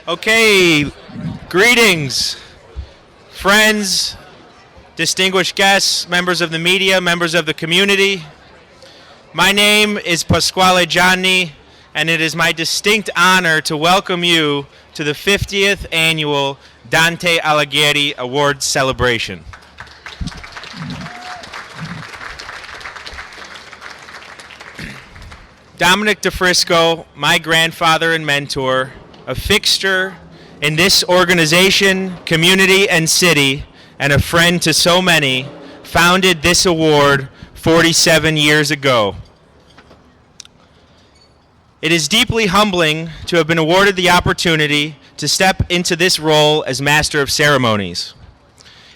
Okay, greetings, friends, distinguished guests, members of the media, members of the community. My name is Pasquale Gianni, and it is my distinct honor to welcome you to the 50th annual Dante Award Award celebration. Dominic de Frisco, my grandfather and mentor, a fixture in this organization, community, and city, and a friend to so many, founded this award 47 years ago. It is deeply humbling to have been awarded the opportunity to step into this role as Master of Ceremonies.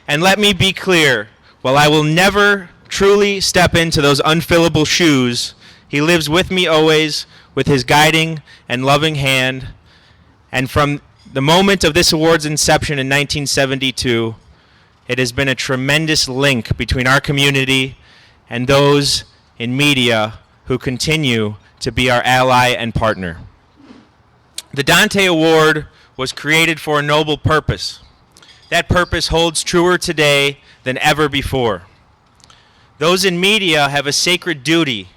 And let me be clear, while I will never truly step into those unfillable shoes, he lives with me always with his guiding and loving hand. And from the moment of this award's inception in 1972, it has been a tremendous link between our community and those in media who continue to be our ally and partner. The Dante Award was created for a noble purpose. That purpose holds truer today than ever before. Those in media have a sacred duty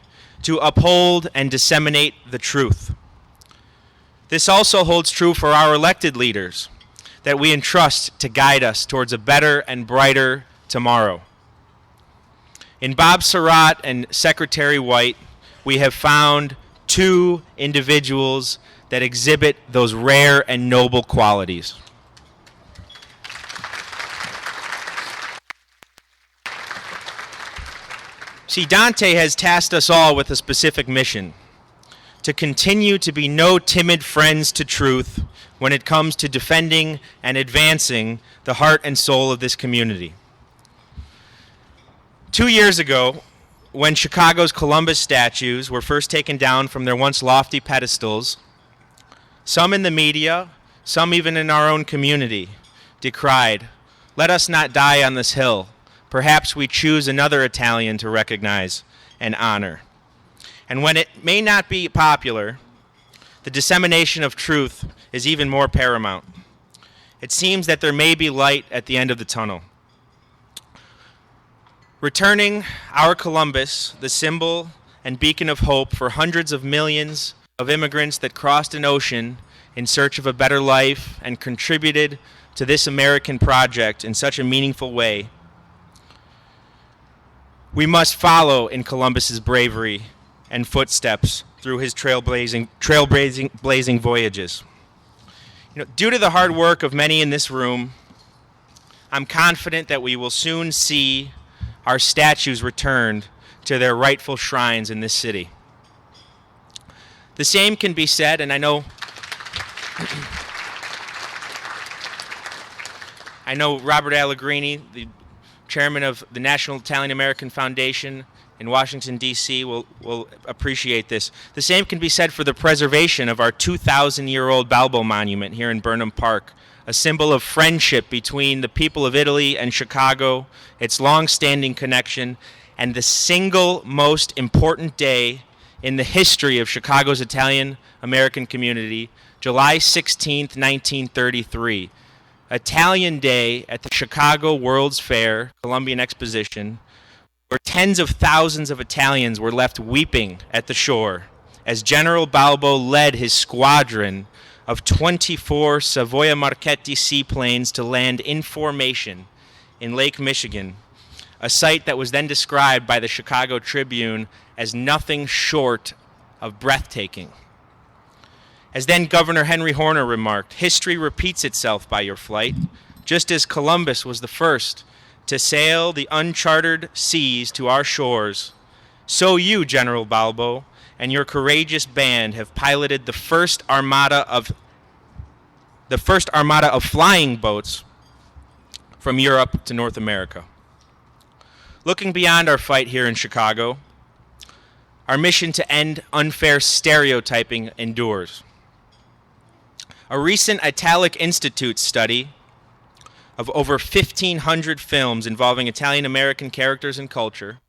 to uphold and disseminate the truth. This also holds true for our elected leaders that we entrust to guide us towards a better and brighter tomorrow. In Bob Sirott and Secretary White, we have found two individuals that exhibit those rare and noble qualities. See, Dante has tasked us all with a specific mission: to continue to be no timid friends to truth when it comes to defending and advancing the heart and soul of this community. 2 years ago, when Chicago's Columbus statues were first taken down from their once lofty pedestals, some in the media, some even in our own community, decried, "Let us not die on this hill. Perhaps we choose another Italian to recognize and honor." And when it may not be popular, the dissemination of truth is even more paramount. It seems that there may be light at the end of the tunnel. Returning our Columbus, the symbol and beacon of hope for hundreds of millions of immigrants that crossed an ocean in search of a better life and contributed to this American project in such a meaningful way, we must follow in Columbus's bravery and footsteps through his trailblazing voyages. Due to the hard work of many in this room, I'm confident that we will soon see our statues returned to their rightful shrines in this city. The same can be said, and I know Robert Allegrini, the chairman of the National Italian American Foundation in Washington, D.C., will appreciate this. The same can be said for the preservation of our 2,000-year-old Balbo Monument here in Burnham Park, a symbol of friendship between the people of Italy and Chicago, its long-standing connection, and the single most important day in the history of Chicago's Italian-American community, July 16th, 1933, Italian Day at the Chicago World's Fair, Columbian Exposition, where tens of thousands of Italians were left weeping at the shore as General Balbo led his squadron of 24 Savoia Marchetti seaplanes to land in formation in Lake Michigan, a site that was then described by the Chicago Tribune as nothing short of breathtaking. As then Governor Henry Horner remarked, "History repeats itself by your flight, just as Columbus was the first to sail the uncharted seas to our shores. So you, General Balbo, and your courageous band have piloted the first armada of flying boats from Europe to North America." Looking beyond our fight here in Chicago, our mission to end unfair stereotyping endures. A recent Italic Institute study of over 1,500 films involving Italian-American characters and culture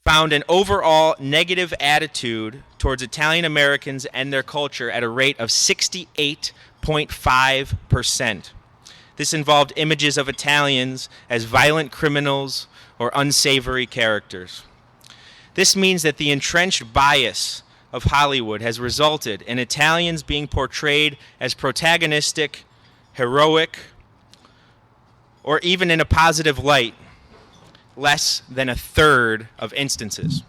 found an overall negative attitude towards Italian Americans and their culture at a rate of 68.5%. This involved images of Italians as violent criminals or unsavory characters. This means that the entrenched bias of Hollywood has resulted in Italians being portrayed as protagonistic, heroic, or even in a positive light, less than a third of instances.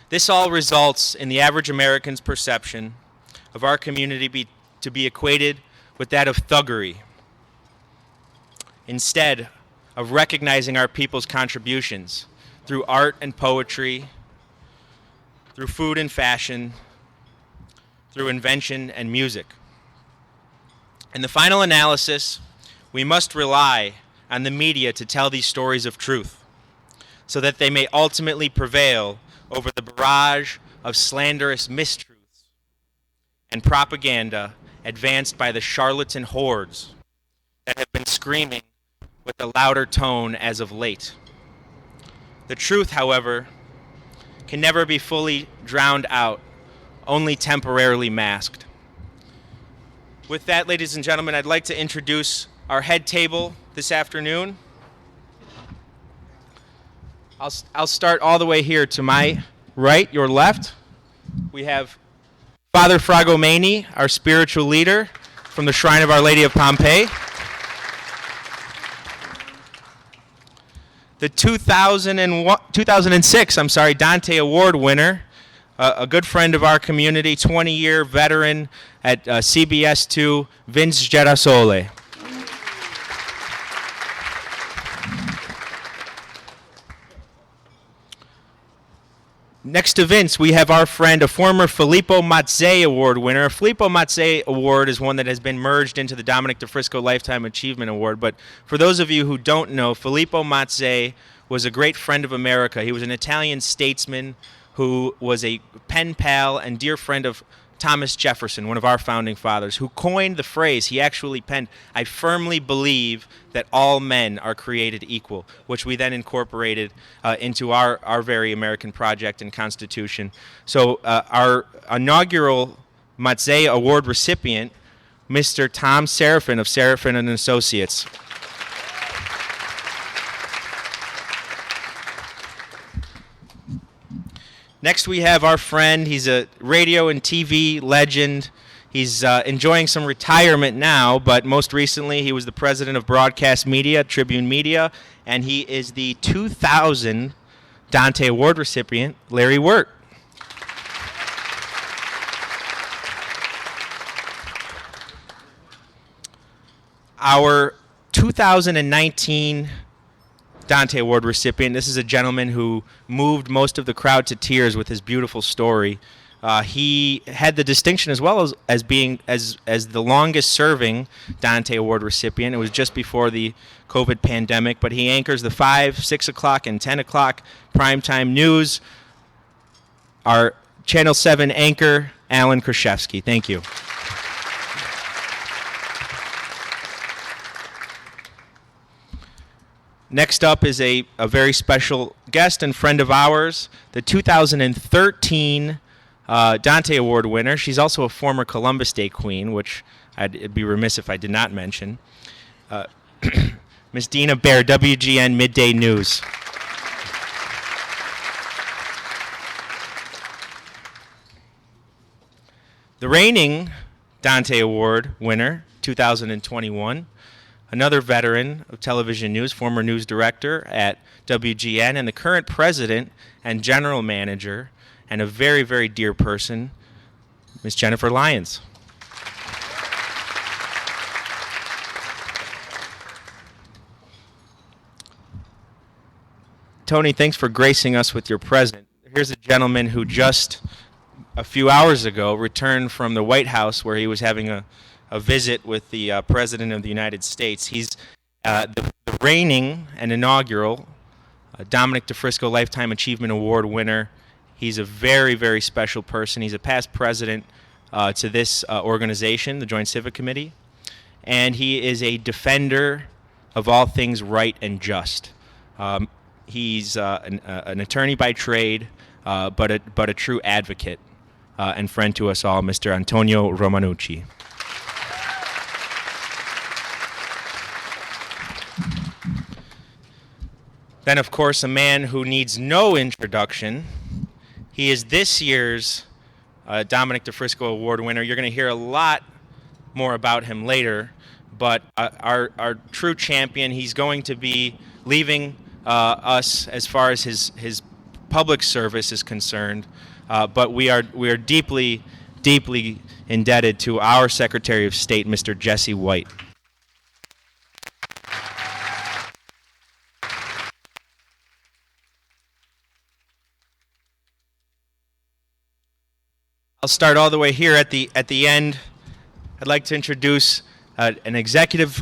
This all results in the average American's perception of our community to be equated with that of thuggery, instead of recognizing our people's contributions through art and poetry, through food and fashion, through invention and music. In the final analysis, we must rely on the media to tell these stories of truth, so that they may ultimately prevail over the barrage of slanderous mistruths and propaganda advanced by the charlatan hordes that have been screaming with a louder tone as of late. The truth, however, can never be fully drowned out, only temporarily masked. With that, ladies and gentlemen, I'd like to introduce our head table this afternoon. I'll start all the way here to my right, your left. We have Father Fragomeni, our spiritual leader from the Shrine of Our Lady of Pompeii. The 2006 Dante Award winner, a good friend of our community, 20-year veteran at CBS2, Vince Gerasole. Next to Vince, we have our friend, a former Filippo Mazzei Award winner. A Filippo Mazzei Award is one that has been merged into the Dominic de Frisco Lifetime Achievement Award. But for those of you who don't know, Filippo Mazzei was a great friend of America. He was an Italian statesman who was a pen pal and dear friend of Thomas Jefferson, one of our founding fathers, who coined the phrase. He actually penned, "I firmly believe that all men are created equal," which we then incorporated into our very American project and Constitution. So our inaugural Mazzei Award recipient, Mr. Tom Seraphin of Seraphin and Associates. Next we have our friend. He's a radio and TV legend. He's enjoying some retirement now, but most recently he was the president of broadcast media, Tribune Media, and he is the 2000 Dante Award recipient, Larry Wirt. Our 2019 Dante Award recipient. This is a gentleman who moved most of the crowd to tears with his beautiful story. He had the distinction as well as being as the longest serving Dante Award recipient. It was just before the COVID pandemic, but he anchors the 5, 6 o'clock, and 10 o'clock primetime news. Our Channel 7 anchor, Alan Kraszewski. Thank you. Next up is a very special guest and friend of ours, the 2013 Dante Award winner. She's also a former Columbus Day Queen, which I'd be remiss if I did not mention. Miss Dina Baer, WGN Midday News. The reigning Dante Award winner, 2021, another veteran of television news, former news director at WGN, and the current president and general manager, and a very, very dear person, Ms. Jennifer Lyons. Tony, thanks for gracing us with your presence. Here's a gentleman who just a few hours ago returned from the White House, where he was having a visit with the President of the United States. He's the reigning and inaugural Dominic de Frisco Lifetime Achievement Award winner. He's a very, very special person. He's a past president to this organization, the Joint Civic Committee, and he is a defender of all things right and just. He's an attorney by trade, but a true advocate and friend to us all, Mr. Antonio Romanucci. Then, of course, a man who needs no introduction. He is this year's Dominic the Frisco Award winner. You're going to hear a lot more about him later, but our true champion, he's going to be leaving us as far as his public service is concerned, but we are deeply, deeply indebted to our Secretary of State, Mr. Jesse White. I'll start all the way here at the end. I'd like to introduce an executive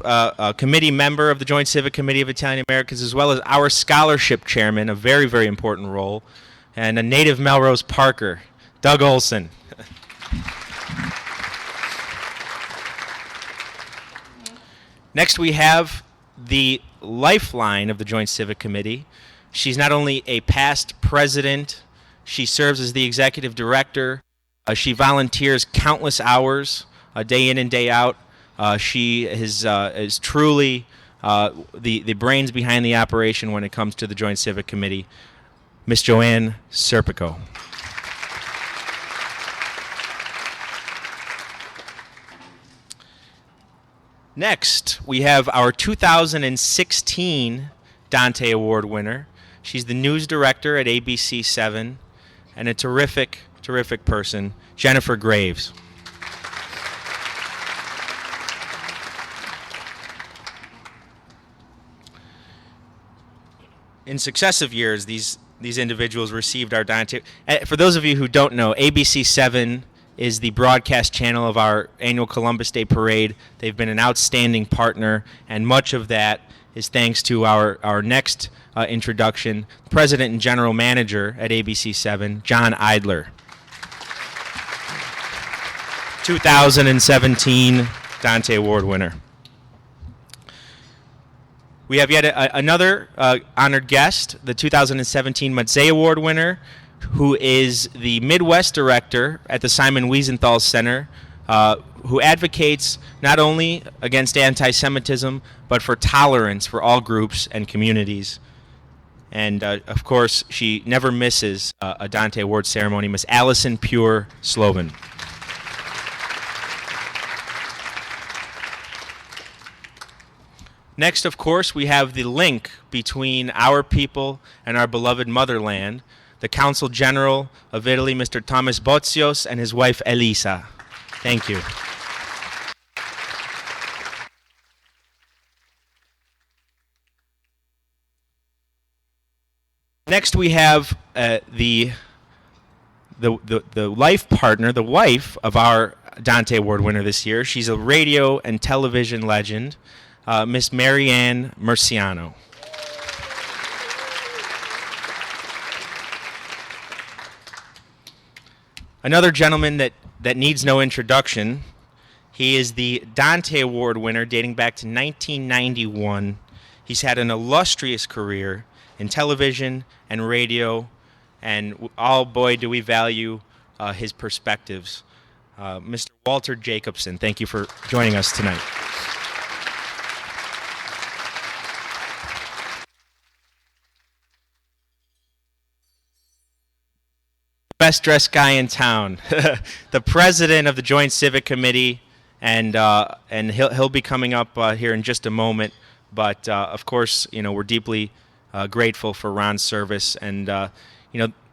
committee member of the Joint Civic Committee of Italian Americans, as well as our scholarship chairman, a very, very important role, and a native Melrose Parker, Doug Olson. Next, we have the lifeline of the Joint Civic Committee. She's not only a past president, she serves as the executive director. She volunteers countless hours, day in and day out. She is truly the brains behind the operation when it comes to the Joint Civic Committee, Miss Joanne Serpico. Next, we have our 2016 Dante Award winner. She's the news director at ABC 7 and a terrific person, Jennifer Graves. In successive years, these individuals received our Dante. For those of you who don't know, ABC 7 is the broadcast channel of our annual Columbus Day Parade. They've been an outstanding partner, and much of that is thanks to our next introduction, President and General Manager at ABC 7, John Idler. 2017 Dante Award winner. We have yet another honored guest, the 2017 Mazzei Award winner, who is the Midwest Director at the Simon Wiesenthal Center, who advocates not only against anti-Semitism, but for tolerance for all groups and communities. And, of course, she never misses a Dante Award ceremony, Miss Allison Pure Sloven. Next, of course, we have the link between our people and our beloved motherland, the Consul General of Italy, Mr. Thomas Bozios, and his wife, Elisa. Thank you. Next, we have the life partner, the wife of our Dante Award winner this year. She's a radio and television legend, Miss Marianne Murciano. Another gentleman that needs no introduction. He is the Dante Award winner dating back to 1991. He's had an illustrious career in television and radio, and boy, do we value his perspectives. Mr. Walter Jacobson, thank you for joining us tonight. Best dressed guy in town, the president of the Joint Civic Committee, and he'll be coming up here in just a moment. But of course, we're deeply grateful for Ron's service, and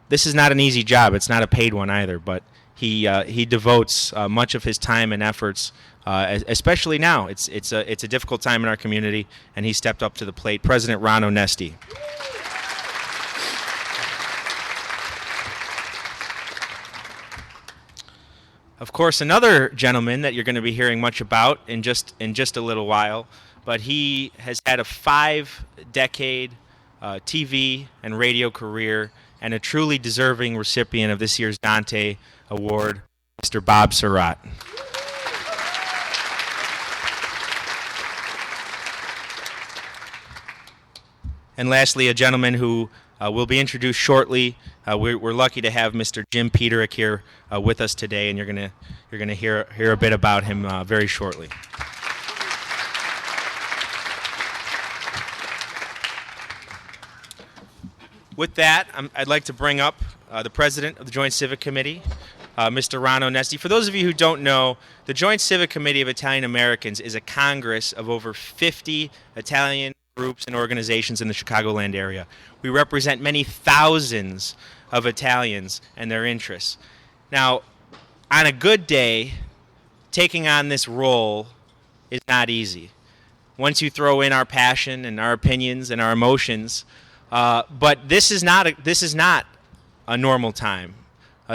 this is not an easy job. It's not a paid one either, but he devotes much of his time and efforts, especially now. It's a difficult time in our community, and he stepped up to the plate. President Ron Onesti. Of course, another gentleman that you're going to be hearing much about in just a little while, but he has had a 5-decade TV and radio career and a truly deserving recipient of this year's Dante Award, Mr. Bob Sirott. And lastly, a gentleman who will be introduced shortly. We're lucky to have Mr. Jim Peterick here with us today, and you're gonna hear a bit about him very shortly. With that, I'd like to bring up the president of the Joint Civic Committee, Mr. Ron Onesti. For those of you who don't know, the Joint Civic Committee of Italian Americans is a congress of over 50 Italian groups and organizations in the Chicagoland area. We represent many thousands of Italians and their interests. Now, on a good day, taking on this role is not easy. Once you throw in our passion and our opinions and our emotions, but this is not a normal time.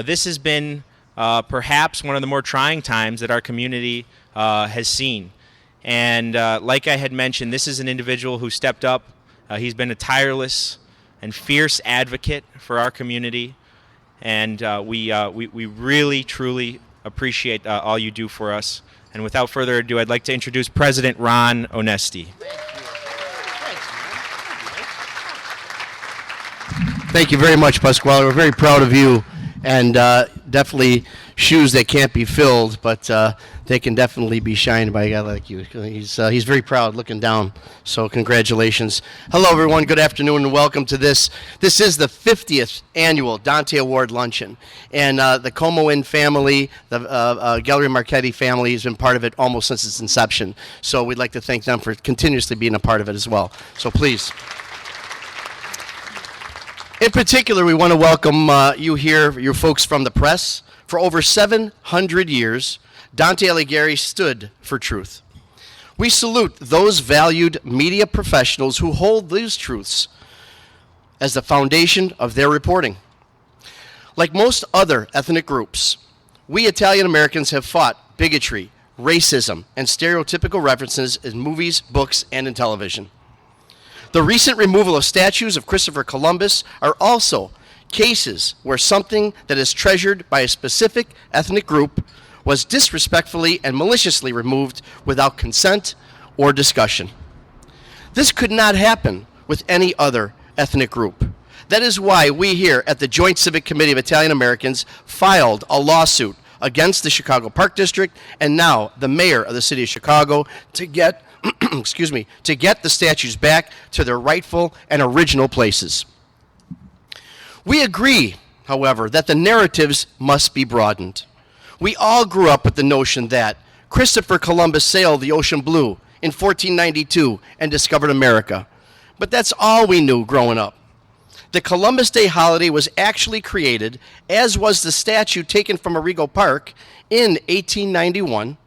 This has been perhaps one of the more trying times that our community has seen. And like I had mentioned, this is an individual who stepped up. He's been a tireless and fierce advocate for our community, and we really, truly appreciate all you do for us. And without further ado, I'd like to introduce President Ron Onesti. Thank you very much, Pasquale. We're very proud of you, and definitely shoes that can't be filled, but they can definitely be shined by a guy like you. He's very proud looking down, so congratulations. Hello, everyone. Good afternoon, and welcome to this. This is the 50th annual Dante Award luncheon, and the Como Inn family, the Galleria Marchetti family, has been part of it almost since its inception, so we'd like to thank them for continuously being a part of it as well. So please. In particular, we want to welcome you here, you folks from the press. For over 700 years, Dante Alighieri stood for truth. We salute those valued media professionals who hold these truths as the foundation of their reporting. Like most other ethnic groups, we Italian Americans have fought bigotry, racism, and stereotypical references in movies, books, and in television. The recent removal of statues of Christopher Columbus are also cases where something that is treasured by a specific ethnic group was disrespectfully and maliciously removed without consent or discussion. This could not happen with any other ethnic group. That is why we here at the Joint Civic Committee of Italian Americans filed a lawsuit against the Chicago Park District and now the mayor of the city of Chicago to get to get the statues back to their rightful and original places. We agree, however, that the narratives must be broadened. We all grew up with the notion that Christopher Columbus sailed the ocean blue in 1492 and discovered America. But that's all we knew growing up. The Columbus Day holiday was actually created, as was the statue taken from Arrigo Park in 1891,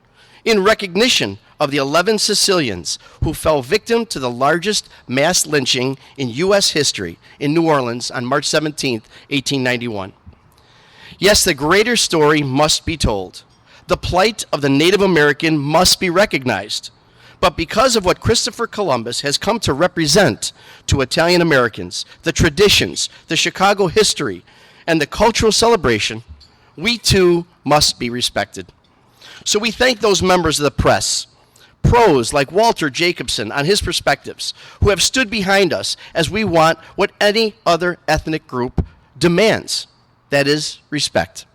in recognition of the 11 Sicilians who fell victim to the largest mass lynching in U.S. history in New Orleans on March 17, 1891. Yes, the greater story must be told. The plight of the Native American must be recognized. But because of what Christopher Columbus has come to represent to Italian Americans, the traditions, the Chicago history, and the cultural celebration, we too must be respected. So we thank those members of the press, pros like Walter Jacobson on his perspectives, who have stood behind us as we want what any other ethnic group demands, that is, respect.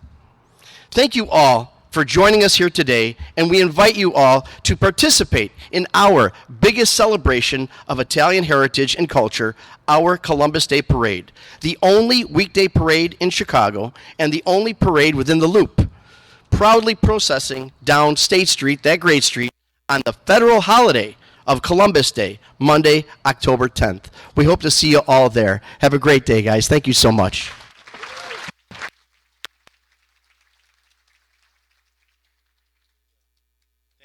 Thank you all for joining us here today, and we invite you all to participate in our biggest celebration of Italian heritage and culture, our Columbus Day Parade, the only weekday parade in Chicago and the only parade within the Loop, proudly processing down State Street, that great street, on the federal holiday of Columbus Day, Monday, October 10th. We hope to see you all there. Have a great day, guys. Thank you so much.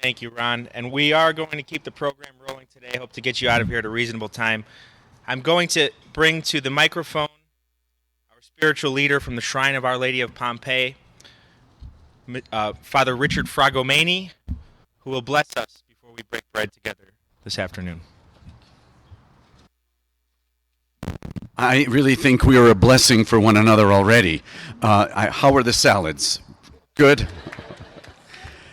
Thank you, Ron. And we are going to keep the program rolling today. Hope to get you out of here at a reasonable time. I'm going to bring to the microphone our spiritual leader from the Shrine of Our Lady of Pompeii, Father Richard Fragomeni, who will bless us before we break bread together this afternoon. I really think we are a blessing for one another already. How are the salads? Good?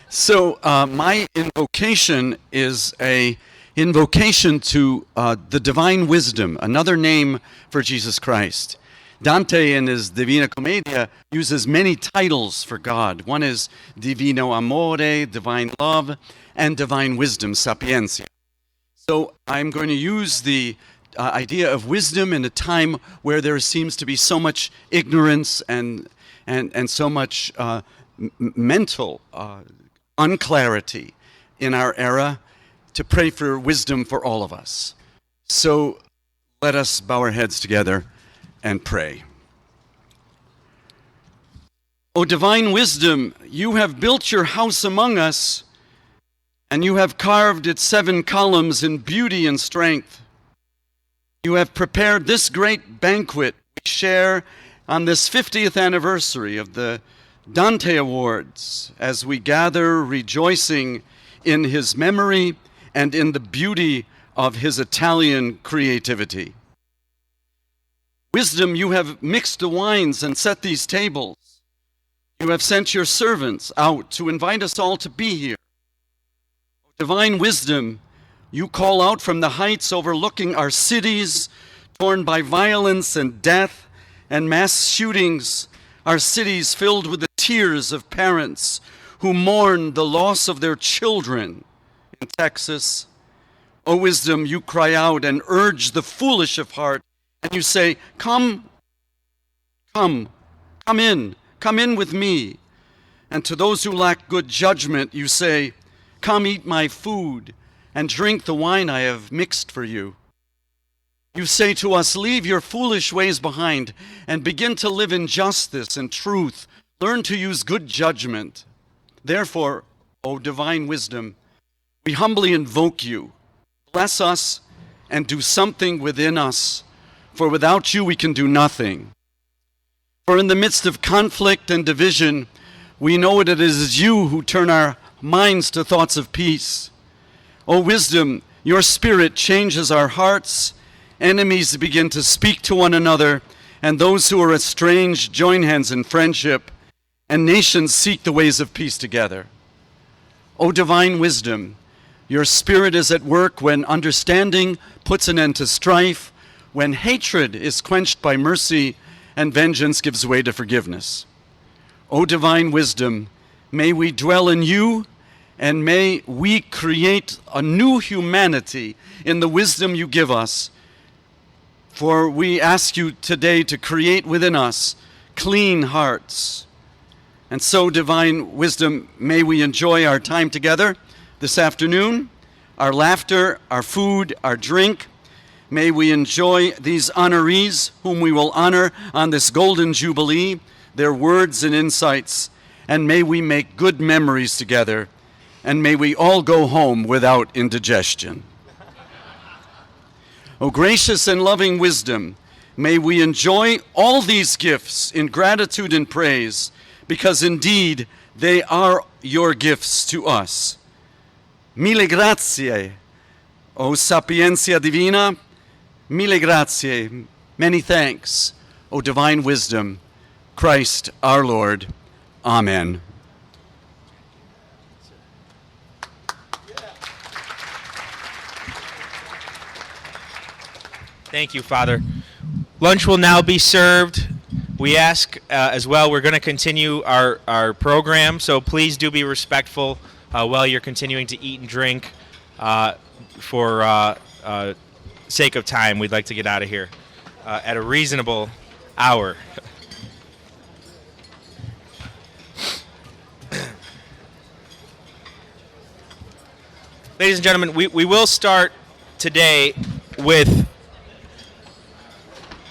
So my invocation is a invocation to the divine wisdom, another name for Jesus Christ. Dante in his Divina Commedia uses many titles for God. One is Divino Amore, divine love, and divine wisdom, sapientia. So I'm going to use the idea of wisdom in a time where there seems to be so much ignorance and so much mental unclarity in our era, to pray for wisdom for all of us. So let us bow our heads together and pray. O divine wisdom, you have built your house among us, and you have carved its 7 columns in beauty and strength. You have prepared this great banquet we share on this 50th anniversary of the Dante Awards, as we gather rejoicing in his memory and in the beauty of his Italian creativity. Wisdom, you have mixed the wines and set these tables. You have sent your servants out to invite us all to be here. Divine wisdom, you call out from the heights overlooking our cities, torn by violence and death and mass shootings, our cities filled with the tears of parents who mourn the loss of their children in Texas. O wisdom, you cry out and urge the foolish of heart, and you say, come in with me. And to those who lack good judgment, you say, come eat my food and drink the wine I have mixed for you. You say to us, leave your foolish ways behind and begin to live in justice and truth. Learn to use good judgment. Therefore, O divine wisdom, we humbly invoke you. Bless us and do something within us, for without you we can do nothing. For in the midst of conflict and division, we know that it is you who turn our minds to thoughts of peace. O wisdom, your spirit changes our hearts. Enemies begin to speak to one another, and those who are estranged join hands in friendship, and nations seek the ways of peace together. O divine wisdom, your spirit is at work when understanding puts an end to strife, when hatred is quenched by mercy, and vengeance gives way to forgiveness. O divine wisdom, may we dwell in you, and may we create a new humanity in the wisdom you give us. For we ask you today to create within us clean hearts. And so, divine wisdom, may we enjoy our time together this afternoon, our laughter, our food, our drink. May we enjoy these honorees whom we will honor on this golden jubilee, their words and insights, and may we make good memories together, and may we all go home without indigestion. O gracious and loving wisdom, may we enjoy all these gifts in gratitude and praise, because indeed they are your gifts to us. Mille grazie, O sapientia divina, mille grazie, many thanks, O divine wisdom, Christ our Lord. Amen. Thank you, Father. Lunch will now be served. We ask as well, we're going to continue our program, so please do be respectful while you're continuing to eat and drink. For sake of time, we'd like to get out of here at a reasonable hour. Ladies and gentlemen, we will start today with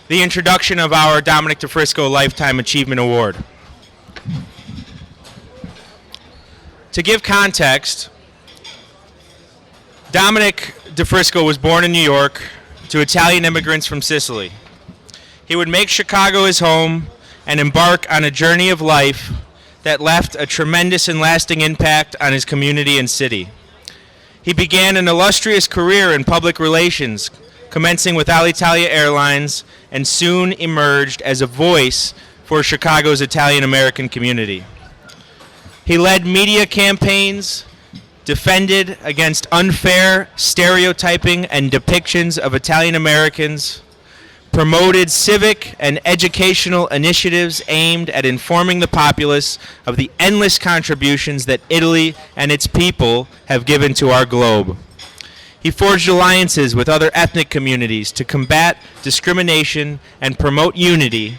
the introduction of our Dominic Frisco Lifetime Achievement Award. To give context, Dominic Frisco was born in New York to Italian immigrants from Sicily. He would make Chicago his home and embark on a journey of life that left a tremendous and lasting impact on his community and city. He began an illustrious career in public relations, commencing with Alitalia Airlines, and soon emerged as a voice for Chicago's Italian-American community. He led media campaigns, defended against unfair stereotyping and depictions of Italian Americans, promoted civic and educational initiatives aimed at informing the populace of the endless contributions that Italy and its people have given to our globe. He forged alliances with other ethnic communities to combat discrimination and promote unity.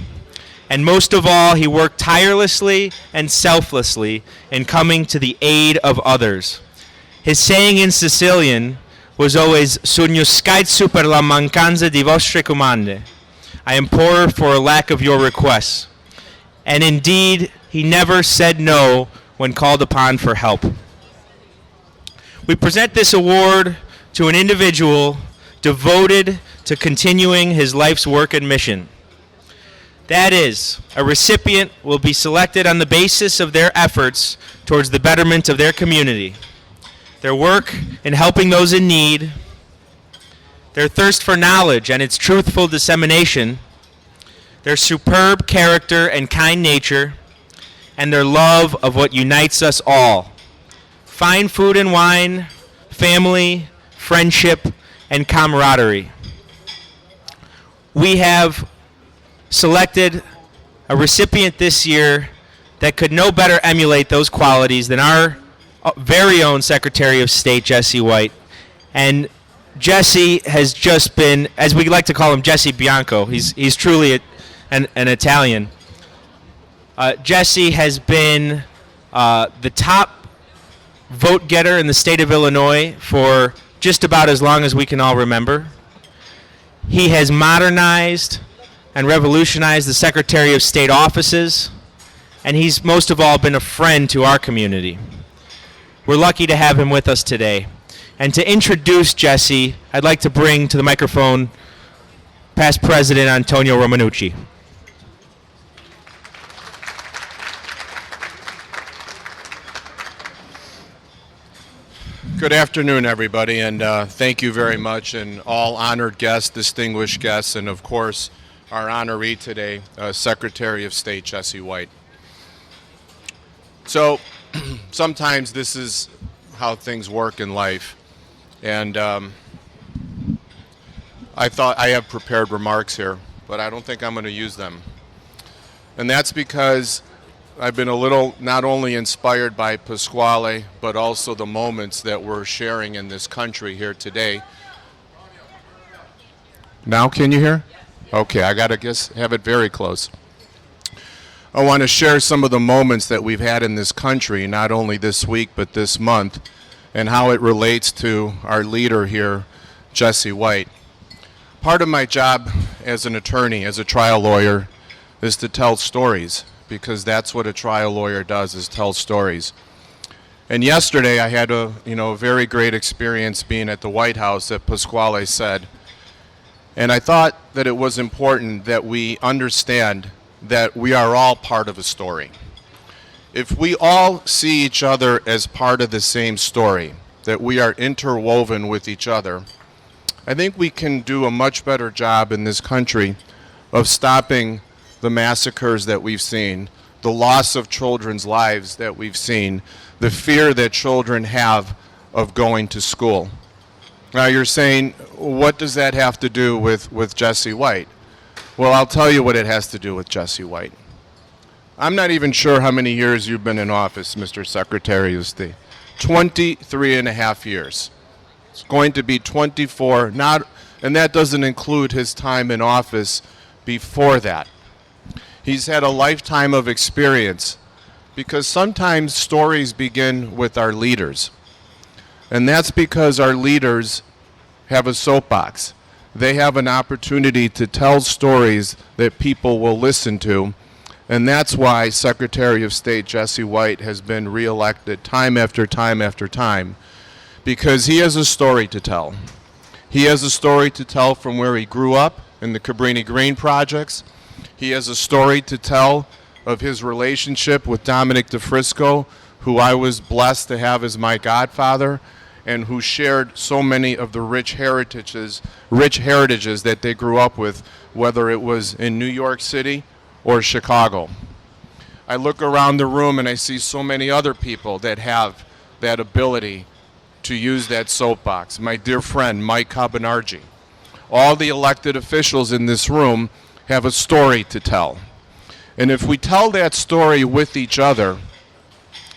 And most of all, he worked tirelessly and selflessly in coming to the aid of others. His saying in Sicilian was always "Sogno scarso per la mancanza di vostre comande." I am poorer for a lack of your requests. And indeed, he never said no when called upon for help. We present this award to an individual devoted to continuing his life's work and mission. That is, a recipient will be selected on the basis of their efforts towards the betterment of their community, their work in helping those in need, their thirst for knowledge and its truthful dissemination, their superb character and kind nature, and their love of what unites us all: fine food and wine, family, friendship, and camaraderie. We have selected a recipient this year that could no better emulate those qualities than our very own Secretary of State, Jesse White. And Jesse has just been, as we like to call him, Jesse Bianco. He's truly an Italian. Jesse has been the top vote getter in the state of Illinois for just about as long as we can all remember. He has modernized and revolutionized the Secretary of State offices, and he's most of all been a friend to our community. We're lucky to have him with us today. And to introduce Jesse, I'd like to bring to the microphone past President Antonio Romanucci. Good afternoon, everybody, and thank you very much, and all honored guests, distinguished guests, and of course, our honoree today, Secretary of State Jesse White. So, sometimes this is how things work in life, and I thought I have prepared remarks here, but I don't think I'm going to use them. And that's because I've been a little not only inspired by Pasquale, but also the moments that we're sharing in this country here today. Now can you hear? Okay, I gotta have it very close. I want to share some of the moments that we've had in this country, not only this week, but this month, and how it relates to our leader here, Jesse White. Part of my job as an attorney, as a trial lawyer, is to tell stories, because that's what a trial lawyer does, is tell stories. And yesterday I had a very great experience being at the White House, that Pasquale said. And I thought that it was important that we understand that we are all part of a story. If we all see each other as part of the same story, that we are interwoven with each other, I think we can do a much better job in this country of stopping the massacres that we've seen, the loss of children's lives that we've seen, the fear that children have of going to school. Now you're saying, what does that have to do with Jesse White? Well, I'll tell you what it has to do with Jesse White. I'm not even sure how many years you've been in office, Mr. Secretary of State. 23 and a half years. It's going to be 24, and that doesn't include his time in office before that. He's had a lifetime of experience, because sometimes stories begin with our leaders. And that's because our leaders have a soapbox. They have an opportunity to tell stories that people will listen to. And that's why Secretary of State Jesse White has been reelected time after time after time, because he has a story to tell. He has a story to tell from where he grew up in the Cabrini Green projects. He has a story to tell of his relationship with Dominic de Frisco, who I was blessed to have as my godfather, and who shared so many of the rich heritages that they grew up with, whether it was in New York City or Chicago. I look around the room and I see so many other people that have that ability to use that soapbox, my dear friend Mike Cabanargi. All the elected officials in this room have a story to tell. And if we tell that story with each other,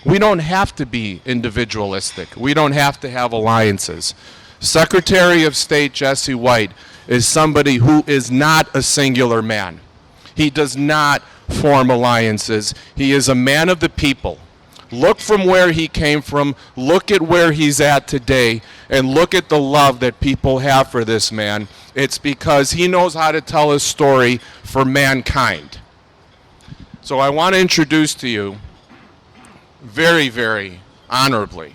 we don't have to be individualistic. We don't have to have alliances. Secretary of State Jesse White is somebody who is not a singular man. He does not form alliances. He is a man of the people. Look from where he came from, look at where he's at today, and look at the love that people have for this man. It's because he knows how to tell a story for mankind. So I want to introduce to you, very, very honorably,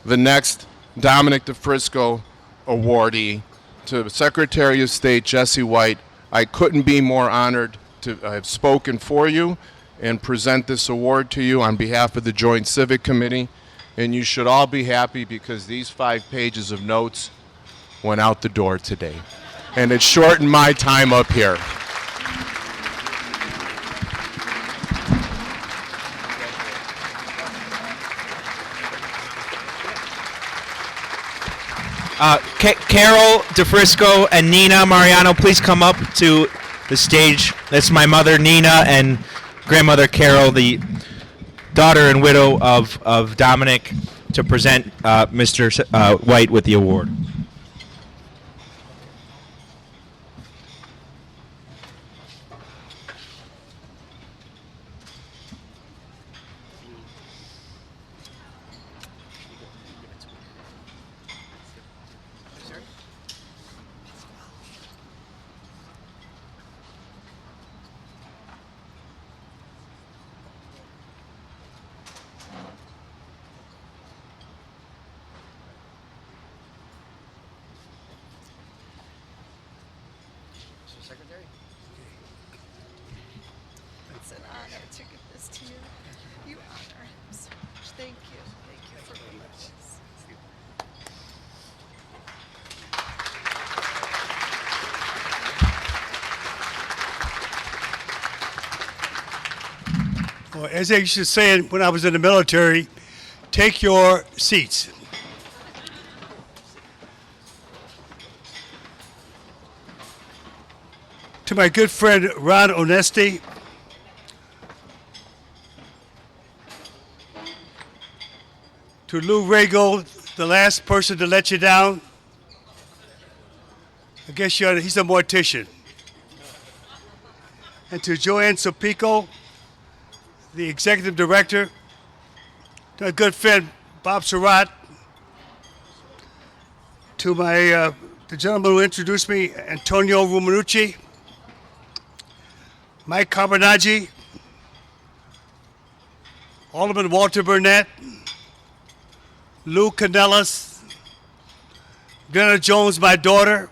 the next Dominic Frisco awardee, to Secretary of State Jesse White. I couldn't be more honored to have spoken for you and present this award to you on behalf of the Joint Civic Committee. And you should all be happy because these 5 pages of notes went out the door today. And it shortened my time up here. Carol DeFrisco and Nina Mariano, please come up to the stage. That's my mother, Nina, and grandmother, Carol, the daughter and widow of Dominic, to present Mr. White with the award. It's an honor to give this to you. You honor him so much. Thank you. Thank you for being with us. Well, as I used to say when I was in the military, take your seats. To my good friend Ron Onesti, to Lou Rago, the last person to let you down. I guess he's a mortician. And to Joanne Serpico, the executive director, to my good friend Bob Sirott, to the gentleman who introduced me, Antonio Romanucci, Mike Cabanargi, Alderman Walter Burnett, Lou Canellas, Glenna Jones, my daughter,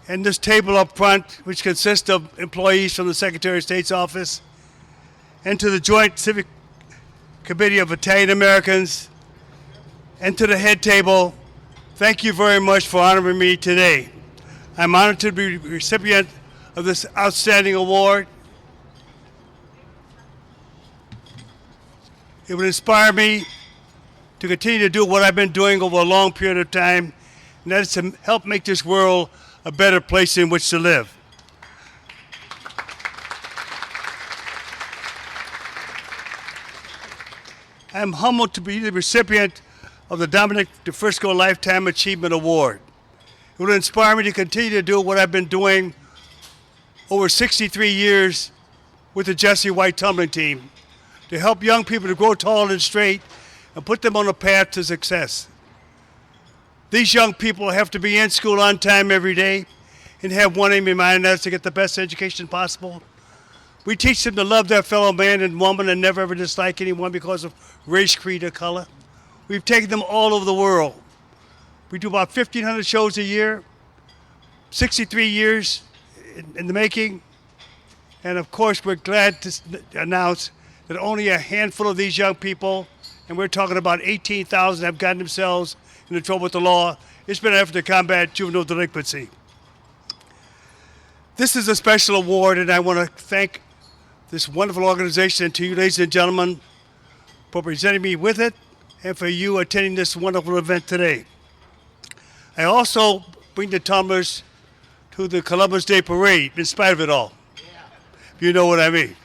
and this table up front, which consists of employees from the Secretary of State's office, and to the Joint Civic Committee of Italian Americans, and to the head table, thank you very much for honoring me today. I'm honored to be the recipient of this outstanding award. It would inspire me to continue to do what I've been doing over a long period of time, and that is to help make this world a better place in which to live. I am humbled to be the recipient of the Dominic DeFrisco Lifetime Achievement Award. It would inspire me to continue to do what I've been doing over 63 years with the Jesse White tumbling team, to help young people to grow tall and straight and put them on a path to success. These young people have to be in school on time every day and have one aim in mind, and that's to get the best education possible. We teach them to love their fellow man and woman and never ever dislike anyone because of race, creed, or color. We've taken them all over the world. We do about 1,500 shows a year, 63 years in the making, and of course we're glad to announce that only a handful of these young people, and we're talking about 18,000, have gotten themselves into trouble with the law. It's been an effort to combat juvenile delinquency. This is a special award, and I want to thank this wonderful organization and to you, ladies and gentlemen, for presenting me with it. and for you attending this wonderful event today. I also bring the tumblers to the Columbus Day Parade, in spite of it all. If you know what I mean.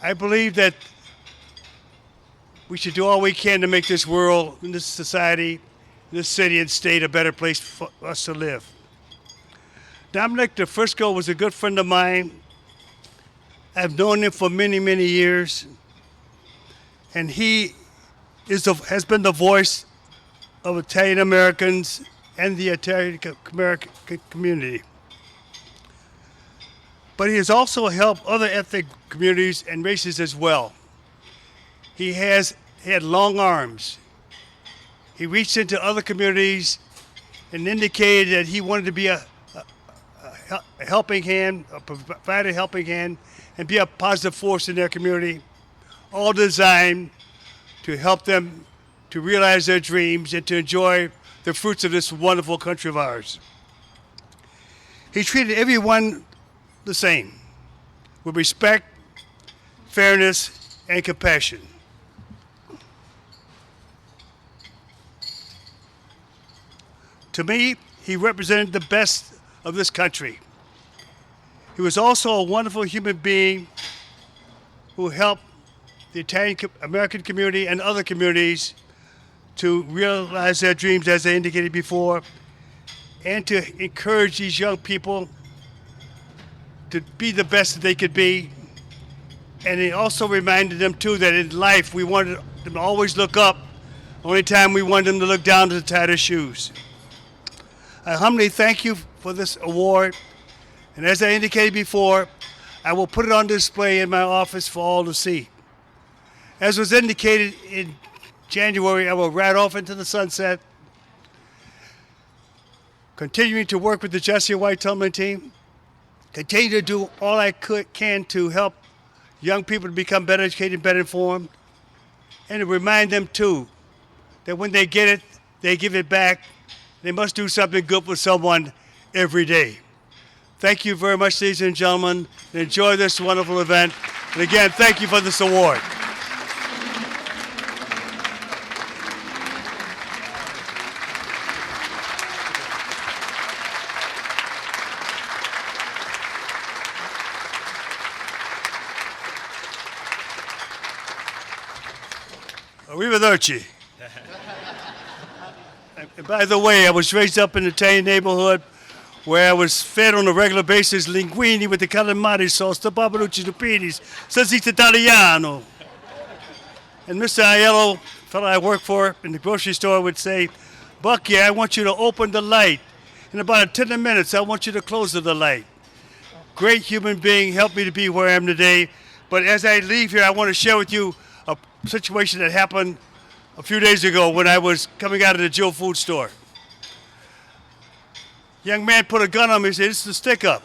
I believe that we should do all we can to make this world, and this society, this city and state a better place for us to live. Dominic de Frisco was a good friend of mine. I've known him for many, many years. And he has been the voice of Italian Americans and the Italian American community. But he has also helped other ethnic communities and races as well. He had long arms. He reached into other communities and indicated that he wanted to be a helping hand, provide a helping hand, and be a positive force in their community, all designed to help them to realize their dreams and to enjoy the fruits of this wonderful country of ours. He treated everyone the same, with respect, fairness, and compassion. To me, he represented the best of this country. He was also a wonderful human being who helped the Italian American community and other communities to realize their dreams, as I indicated before, and to encourage these young people to be the best that they could be. And he also reminded them, too, that in life we wanted them to always look up. Only time we wanted them to look down to tie their shoes. I humbly thank you for this award. And as I indicated before, I will put it on display in my office for all to see. As was indicated in January, I will ride off into the sunset, continuing to work with the Jesse White tumbling team, continue to do all I can to help young people to become better educated, better informed, and to remind them, too, that when they get it, they give it back. They must do something good for someone every day. Thank you very much, ladies and gentlemen, and enjoy this wonderful event. And again, thank you for this award. Arrivederci. And by the way, I was raised up in the Italian neighborhood where I was fed on a regular basis linguini with the calamari sauce, the barbarucci zucchinis, salsiccia italiano. And Mr. Aiello, fellow I work for in the grocery store, would say, Bucky, I want you to open the light. In about 10 minutes, I want you to close the light. Great human being, helped me to be where I am today. But as I leave here, I want to share with you a situation that happened a few days ago when I was coming out of the Joe Food store. Young man put a gun on me and said, "This is a stick-up."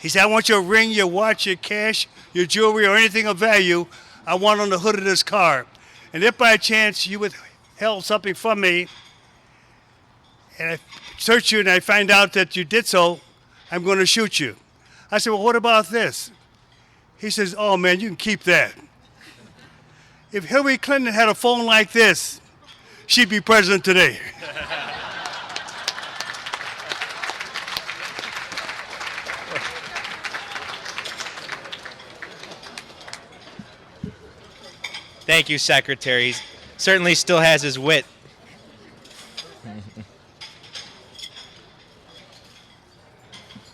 He said, "I want your ring, your watch, your cash, your jewelry, or anything of value I want on the hood of this car. And if by chance you withheld something from me, and I search you and I find out that you did so, I'm going to shoot you." I said, "Well, what about this?" He says, "Oh, man, you can keep that." If Hillary Clinton had a phone like this, she'd be president today. Thank you, Secretary. He certainly still has his wit.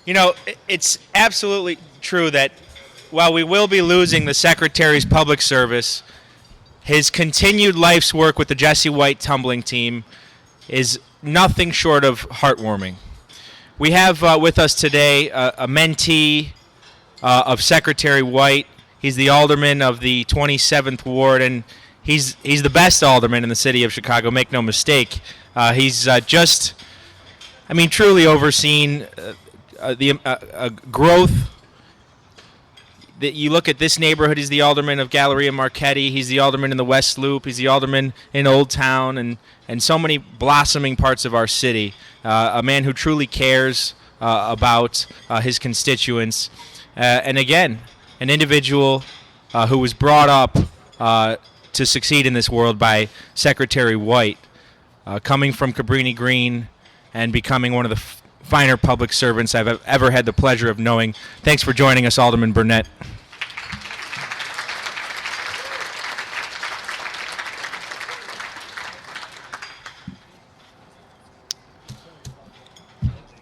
You know, it's absolutely true that while we will be losing the Secretary's public service, his continued life's work with the Jesse White tumbling team is nothing short of heartwarming. We have with us today a mentee of Secretary White. He's the alderman of the 27th Ward, and he's the best alderman in the city of Chicago, make no mistake. He's truly overseen the growth. That you look at this neighborhood, he's the alderman of Galleria Marchetti, he's the alderman in the West Loop, he's the alderman in Old Town, and so many blossoming parts of our city. A man who truly cares about his constituents. And again, an individual who was brought up to succeed in this world by Secretary White, coming from Cabrini Green and becoming one of the finer public servants I've ever had the pleasure of knowing. Thanks for joining us, Alderman Burnett.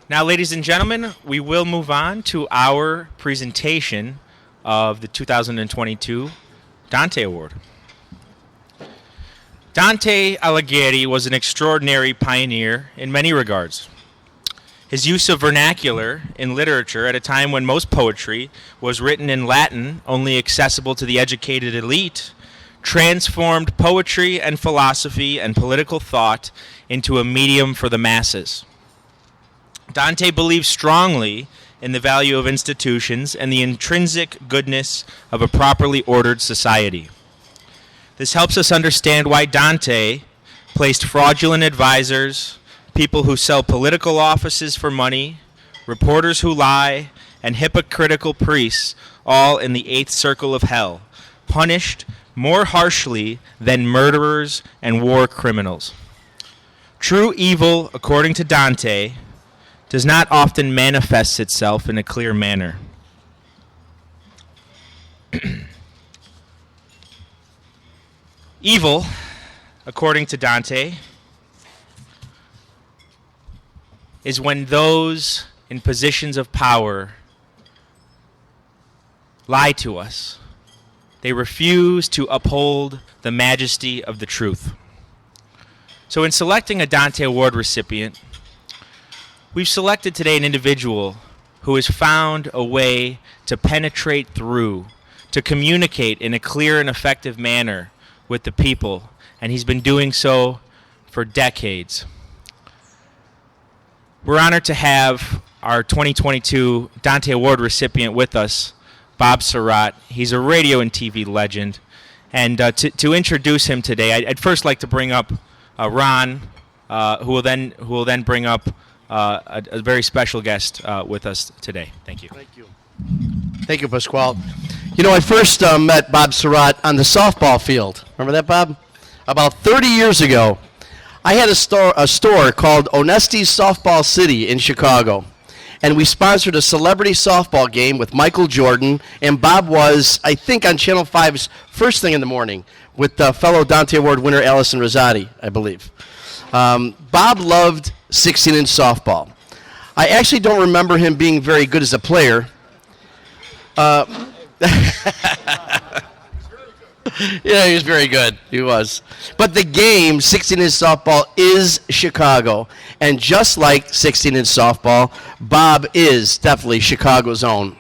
Now, ladies and gentlemen, we will move on to our presentation of the 2022 Dante Award. Dante Alighieri was an extraordinary pioneer in many regards. His use of vernacular in literature at a time when most poetry was written in Latin, only accessible to the educated elite, transformed poetry and philosophy and political thought into a medium for the masses. Dante believed strongly in the value of institutions and the intrinsic goodness of a properly ordered society. This helps us understand why Dante placed fraudulent advisors, people who sell political offices for money, reporters who lie, and hypocritical priests all in the eighth circle of hell, punished more harshly than murderers and war criminals. True evil, according to Dante, does not often manifest itself in a clear manner. Evil, according to Dante, is when those in positions of power lie to us. They refuse to uphold the majesty of the truth. So in selecting a Dante Award recipient, we've selected today an individual who has found a way to penetrate through, to communicate in a clear and effective manner with the people, and he's been doing so for decades. We're honored to have our 2022 Dante Award recipient with us, Bob Sirott. He's a radio and TV legend, and to introduce him today, I'd first like to bring up Ron, who will then bring up a very special guest with us today. Thank you. Thank you. Thank you, Pasquale. You know, I first met Bob Sirott on the softball field. Remember that, Bob? About 30 years ago. I had a store called Onesti's Softball City in Chicago, and we sponsored a celebrity softball game with Michael Jordan, and Bob was, I think, on Channel 5's first thing in the morning with fellow Dante Award winner Allison Rosati, I believe. Bob loved 16-inch softball. I actually don't remember him being very good as a player. Yeah, he was very good. He was. But the game, 16-inch softball, is Chicago. And just like 16-inch softball, Bob is definitely Chicago's own.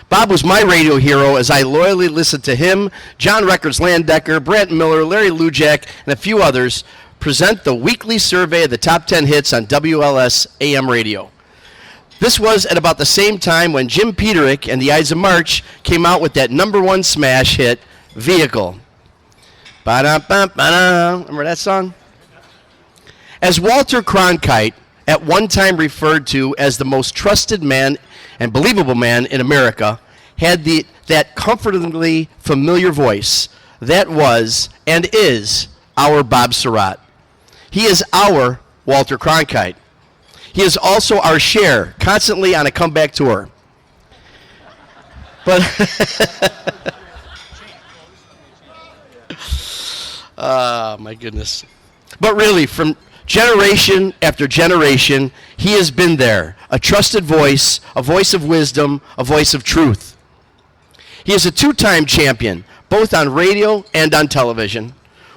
Bob was my radio hero as I loyally listened to him, John Records Landecker, Brant Miller, Larry Lujak, and a few others present the weekly survey of the top 10 hits on WLS AM radio. This was at about the same time when Jim Peterick and the Ides of March came out with that #1 smash hit, Vehicle. Ba-da-ba-ba-da. Remember that song? As Walter Cronkite, at one time referred to as the most trusted man and believable man in America, had that comfortingly familiar voice, that was and is our Bob Sirott. He is our Walter Cronkite. He is also our Cher, constantly on a comeback tour. But oh, my goodness. But really, from generation after generation, he has been there, a trusted voice, a voice of wisdom, a voice of truth. He is a two-time champion, both on radio and on television.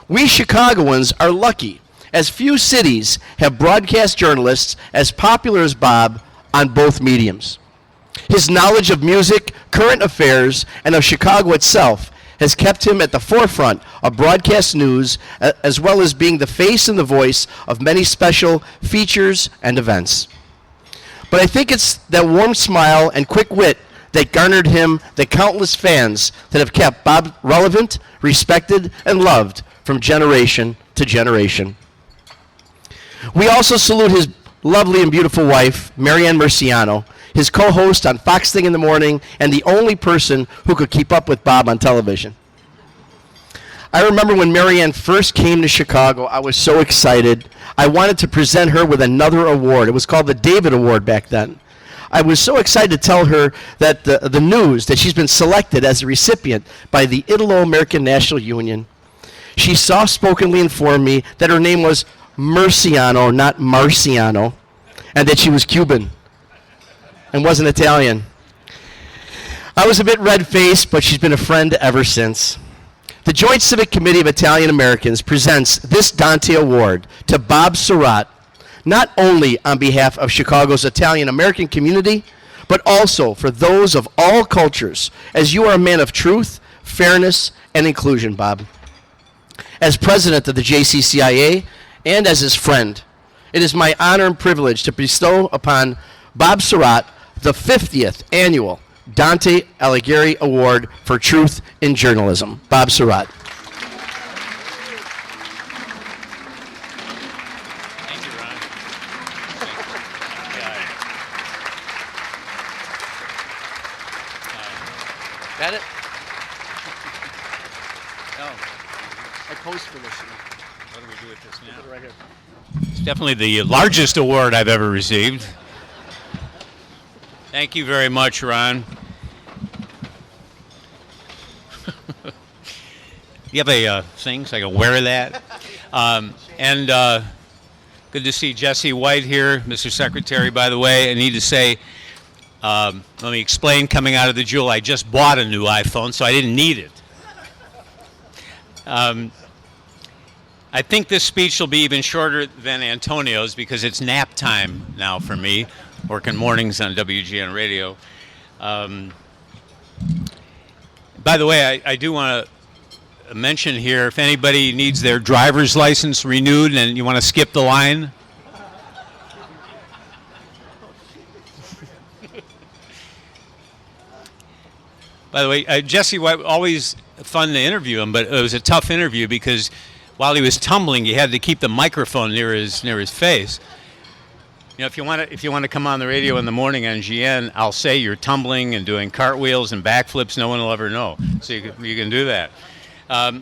We Chicagoans are lucky, as few cities have broadcast journalists as popular as Bob on both mediums. His knowledge of music, current affairs, and of Chicago itself has kept him at the forefront of broadcast news, as well as being the face and the voice of many special features and events. But I think it's that warm smile and quick wit that garnered him the countless fans that have kept Bob relevant, respected, and loved from generation to generation. We also salute his lovely and beautiful wife, Marianne Murciano, his co-host on Fox Thing in the Morning, and the only person who could keep up with Bob on television. I remember when Marianne first came to Chicago, I was so excited. I wanted to present her with another award. It was called the David Award back then. I was so excited to tell her that the news that she's been selected as a recipient by the Italo-American National Union. She soft-spokenly informed me that her name was Murciano, not Marciano, and that she was Cuban and wasn't Italian. I was a bit red-faced, but she's been a friend ever since. The Joint Civic Committee of Italian Americans presents this Dante Award to Bob Sirott, not only on behalf of Chicago's Italian American community, but also for those of all cultures, as you are a man of truth, fairness, and inclusion, Bob. As president of the JCCIA and as his friend, it is my honor and privilege to bestow upon Bob Sirott the 50th annual Dante Alighieri Award for Truth in Journalism. Bob Sirott. Thank you, Ron. Got it? Oh, I post for this. What do we do with this now? Right here. It's definitely the largest award I've ever received. Thank you very much, Ron. You have a thing so I can wear that? Good to see Jesse White here, Mr. Secretary, by the way. I need to say, let me explain, coming out of the Jewel, I just bought a new iPhone, so I didn't need it. I think this speech will be even shorter than Antonio's because it's nap time now for me, working mornings on WGN Radio. By the way, I do want to mention here, if anybody needs their driver's license renewed and you want to skip the line. By the way, Jesse White, always fun to interview him, but it was a tough interview because while he was tumbling, you had to keep the microphone near his face. You know, if you want to come on the radio in the morning on GN, I'll say you're tumbling and doing cartwheels and backflips. No one will ever know. So you can do that.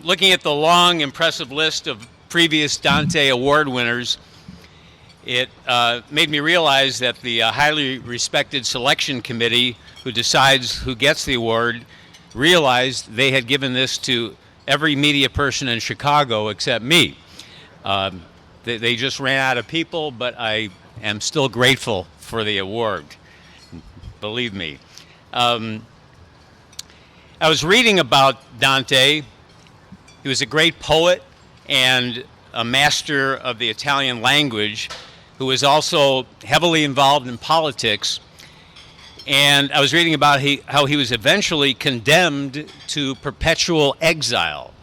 Looking at the long, impressive list of previous Dante Award winners, it made me realize that the highly respected selection committee who decides who gets the award realized they had given this to every media person in Chicago except me. They just ran out of people, but I am still grateful for the award. Believe me. I was reading about Dante. He was a great poet and a master of the Italian language who was also heavily involved in politics. And I was reading about how he was eventually condemned to perpetual exile.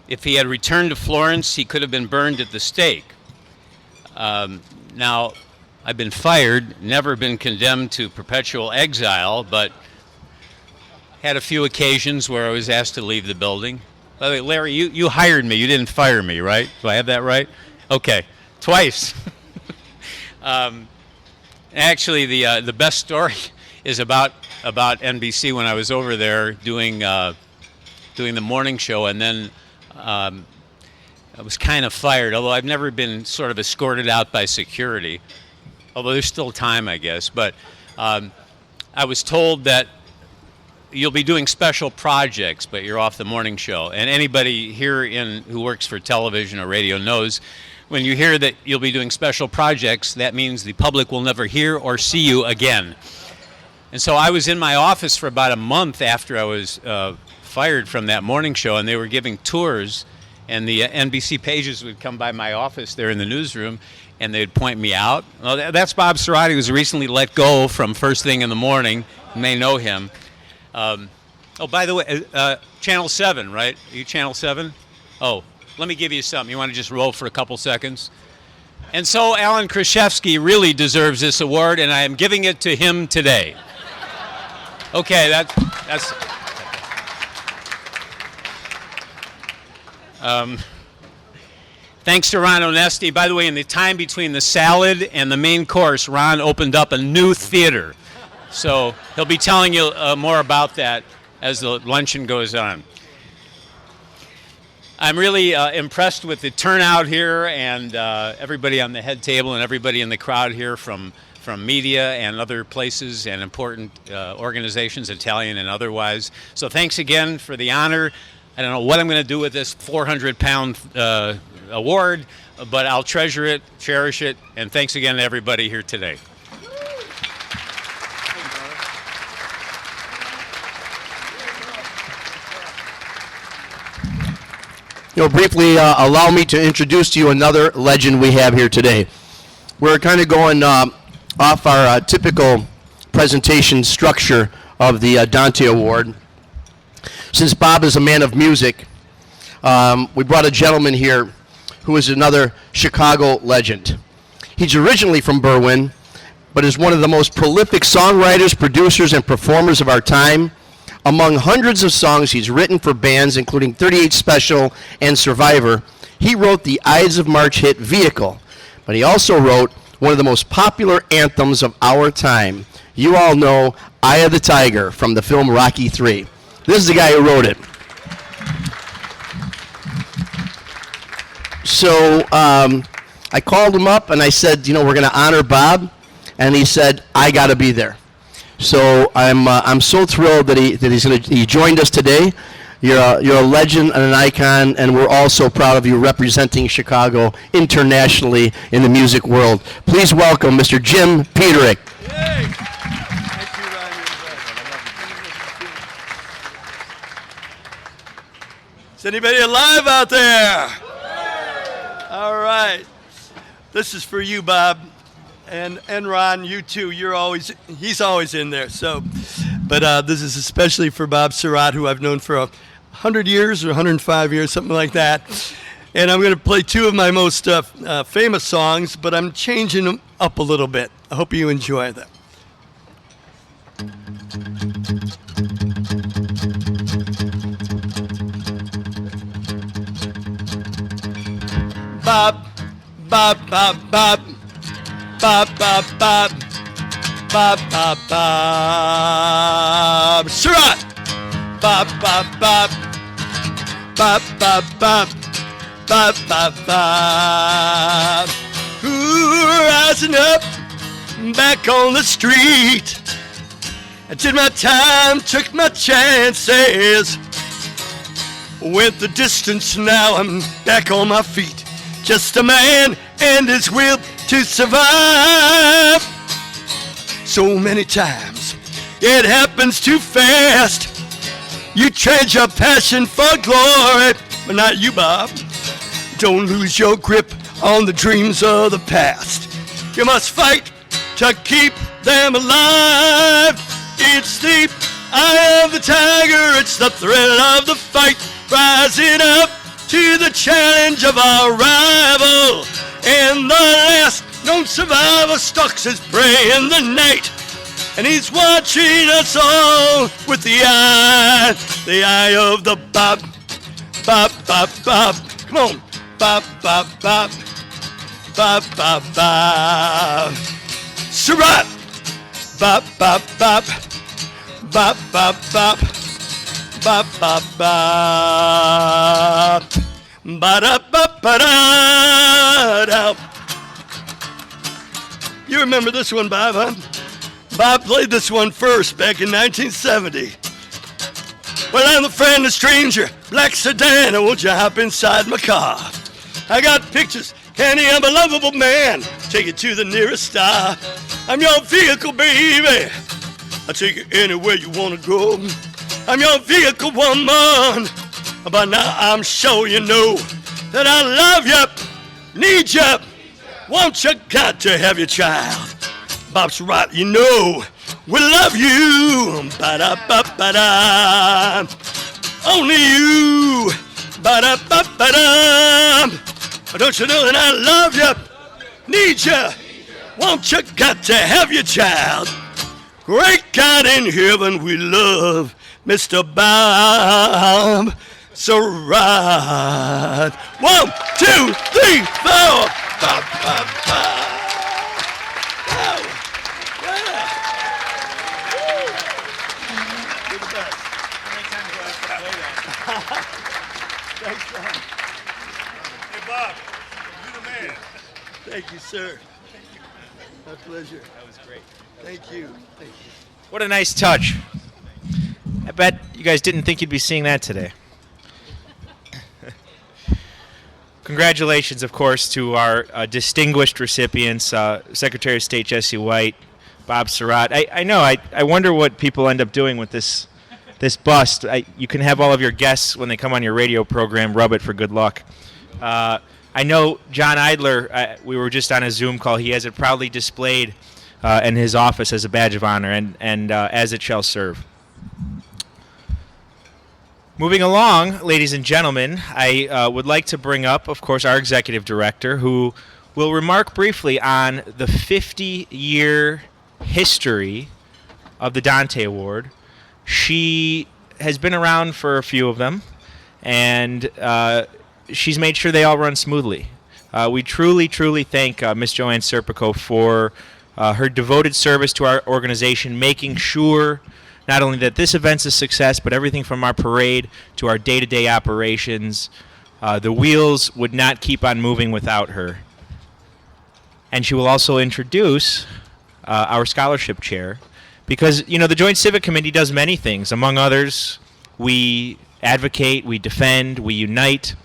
If he had returned to Florence, he could have been burned at the stake. Now, I've been fired, never been condemned to perpetual exile, but had a few occasions where I was asked to leave the building. By the way, Larry, you hired me. You didn't fire me, right? Do I have that right? Okay, twice. Actually, the best story is about NBC when I was over there doing the morning show, and then I was kind of fired, although I've never been sort of escorted out by security, although there's still time, I guess. But I was told that you'll be doing special projects, but you're off the morning show. And anybody here who works for television or radio knows when you hear that you'll be doing special projects, that means the public will never hear or see you again. And so I was in my office for about a month after I was fired from that morning show, and they were giving tours, and the NBC pages would come by my office there in the newsroom, and they'd point me out. Well, that's Bob Sirott, who was recently let go from First Thing in the Morning. You may know him. Oh, by the way, Channel 7, right? Are you Channel 7? Oh, let me give you something. You want to just roll for a couple seconds? And so Alan Krzyzewski really deserves this award, and I am giving it to him today. Okay, that's thanks to Ron Onesti. By the way, in the time between the salad and the main course, Ron opened up a new theater. So he'll be telling you more about that as the luncheon goes on. I'm really impressed with the turnout here and everybody on the head table and everybody in the crowd here from media and other places and important organizations, Italian and otherwise. So thanks again for the honor. I don't know what I'm going to do with this 400-pound award, but I'll treasure it, cherish it, and thanks again to everybody here today. Briefly allow me to introduce to you another legend we have here today. We're kind of going off our typical presentation structure of the Dante Award. Since Bob is a man of music, we brought a gentleman here who is another Chicago legend. He's originally from Berwyn, but is one of the most prolific songwriters, producers, and performers of our time. Among hundreds of songs he's written for bands, including 38 Special and Survivor, he wrote the Ides of March hit Vehicle, but he also wrote one of the most popular anthems of our time. You all know Eye of the Tiger from the film Rocky III. This is the guy who wrote it. So I called him up and I said, we're going to honor Bob, and he said, I got to be there. So I'm so thrilled that he joined us today. You're a legend and an icon, and we're all so proud of you representing Chicago internationally in the music world. Please welcome Mr. Jim Peterick. Yay. Thank you, Ryan. Is anybody alive out there? All right. This is for you, Bob. And Ron, you too. He's always in there. So, but this is especially for Bob Sirott, who I've known for 100 years or 105 years, something like that. And I'm going to play two of my most famous songs, but I'm changing them up a little bit. I hope you enjoy them. Bob, Bob, Bob, Bob. Bob, Bob, Bob, Bob, Bob, Bob, Sirott. Bob, Bob, Bob, Bob, Bob, Bob, Bob, Bob, Bob. Ooh, rising up, back on the street. I did my time, took my chances. Went the distance, now I'm back on my feet. Just a man and his will to survive. So many times it happens too fast. You trade your passion for glory, but not you, Bob. Don't lose your grip on the dreams of the past. You must fight to keep them alive. It's the eye of the tiger, it's the thrill of the fight, rising up to the challenge of our rival. And the last known survivor stalks his prey in the night, and he's watching us all with the eye of the Bob, Bob, Bob, Bob. Come on, Bob, Bob, Bob, Bob, Bob, Bob. Sirott, Bob, Bob, Bob, Bob, Bob, Bob, Bob, Bob, Bob. Ba-da-ba-ba-da-da. You remember this one, Bob, huh? Bob played this one first back in 1970. Well, I'm a friend, a stranger, black sedan, and won't you hop inside my car? I got pictures, Kenny, I'm a lovable man. Take it to the nearest star. I'm your vehicle, baby. I'll take you anywhere you want to go. I'm your vehicle, woman. But now I'm sure you know that I love you, need you, want you, got to have your child. Bob Sirott, you know we love you. Ba-da-ba-ba-da. Only you. Ba-da-ba-ba-da. Don't you know that I love you, need you, want you, got to have your child. Great God in heaven, we love Mr. Bob Sirott. 1, 2, 3, 4. Bob, Bob, Bob. Wow. Yeah. You're the best. How many times do I have to play that? Thanks, Bob. Bob. You're the man. Thank you, sir. My pleasure. That was great. Thank you. Thank you. What a nice touch. I bet you guys didn't think you'd be seeing that today. Congratulations, of course, to our distinguished recipients, Secretary of State Jesse White, Bob Sirott. I know, I wonder what people end up doing with this bust. You can have all of your guests, when they come on your radio program, rub it for good luck. I know John Idler, we were just on a Zoom call. He has it proudly displayed in his office as a badge of honor, and as it shall serve. Moving along, ladies and gentlemen, I would like to bring up, of course, our executive director, who will remark briefly on the 50-year history of the Dante Award. She has been around for a few of them, and she's made sure they all run smoothly. We truly, truly thank Miss Joanne Serpico for her devoted service to our organization, making sure not only that this event's a success, but everything from our parade to our day-to-day operations, the wheels would not keep on moving without her. And she will also introduce our scholarship chair, because, you know, the Joint Civic Committee does many things. Among others, we advocate, we defend, we unite,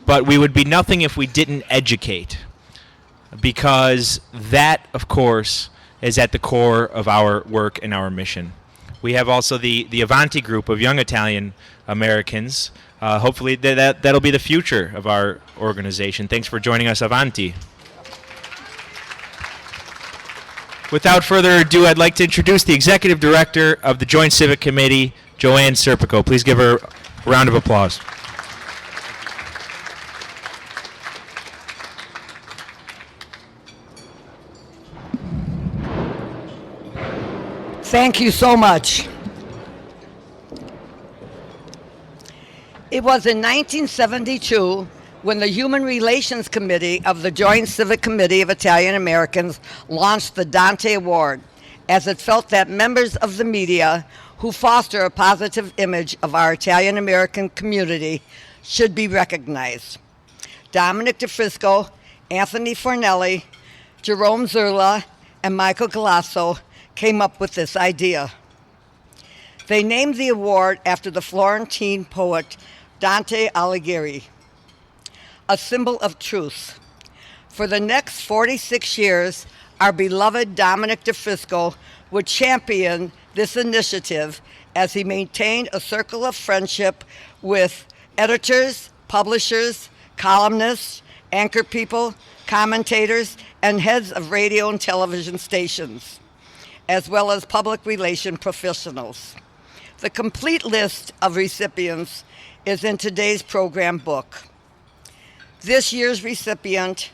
but we would be nothing if we didn't educate, because that, of course, is at the core of our work and our mission. We have also the Avanti group of young Italian Americans. Hopefully that'll be the future of our organization. Thanks for joining us, Avanti. Without further ado, I'd like to introduce the Executive Director of the Joint Civic Committee, Joanne Serpico. Please give her a round of applause. Thank you so much. It was in 1972 when the Human Relations Committee of the Joint Civic Committee of Italian Americans launched the Dante Award, as it felt that members of the media who foster a positive image of our Italian American community should be recognized. Dominic DeFrisco, Anthony Fornelli, Jerome Zerla, and Michael Galasso came up with this idea. They named the award after the Florentine poet Dante Alighieri, a symbol of truth. For the next 46 years, our beloved Dominic DeFrisco would champion this initiative as he maintained a circle of friendship with editors, publishers, columnists, anchor people, commentators, and heads of radio and television stations, as well as public relation professionals. The complete list of recipients is in today's program book. This year's recipient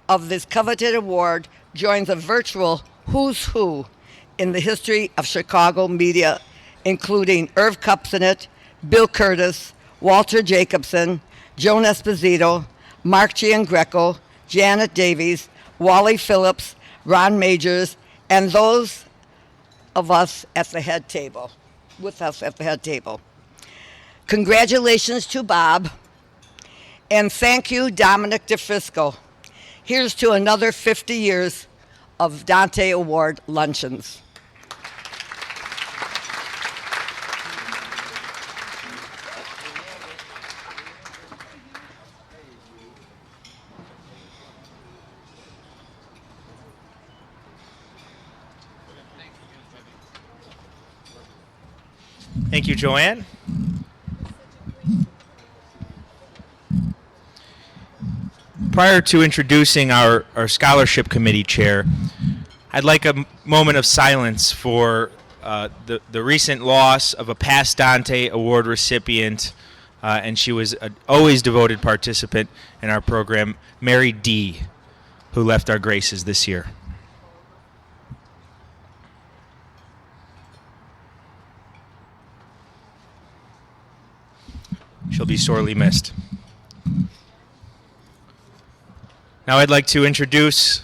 of this coveted award joins a virtual who's who in the history of Chicago media, including Irv Kupcinet, Bill Curtis, Walter Jacobson, Joan Esposito, Mark Giangreco, Janet Davies, Wally Phillips, Ron Majors, and those of us at the head table, with us at the head table. Congratulations to Bob, and thank you, Dominic DeFrisco. Here's to another 50 years of Dante Award luncheons. Thank you, Joanne. Prior to introducing our scholarship committee chair, I'd like a moment of silence for the recent loss of a past Dante Award recipient, and she was an always devoted participant in our program, Mary D., who left our graces this year. She'll be sorely missed. Now I'd like to introduce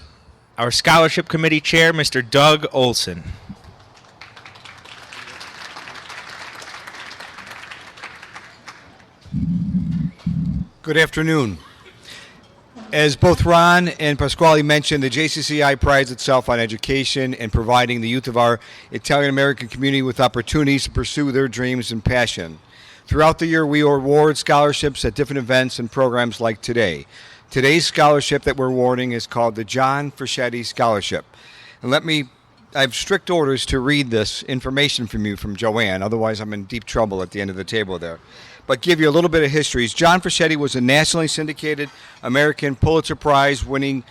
our scholarship committee chair, Mr. Doug Olson. Good afternoon. As both Ron and Pasquale mentioned, the JCCI prides itself on education and providing the youth of our Italian-American community with opportunities to pursue their dreams and passion. Throughout the year, we award scholarships at different events and programs like today. Today's scholarship that we're awarding is called the John Fuschetti Scholarship. And I have strict orders to read this information from you from Joanne, otherwise I'm in deep trouble at the end of the table there. But give you a little bit of history. John Forsetti was a nationally syndicated American Pulitzer Prize winning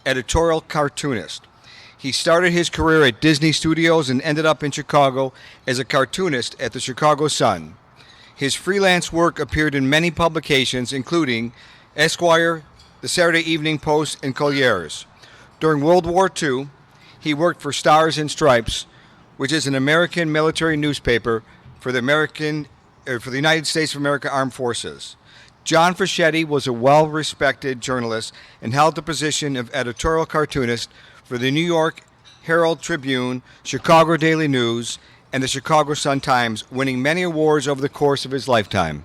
editorial cartoonist. He started his career at Disney Studios and ended up in Chicago as a cartoonist at the Chicago Sun. His freelance work appeared in many publications, including Esquire, the Saturday Evening Post, and Collier's. During World War II, he worked for Stars and Stripes, which is an American military newspaper for the United States of America Armed Forces. John Forsetti was a well-respected journalist and held the position of editorial cartoonist for the New York Herald Tribune, Chicago Daily News, and the Chicago Sun-Times, winning many awards over the course of his lifetime.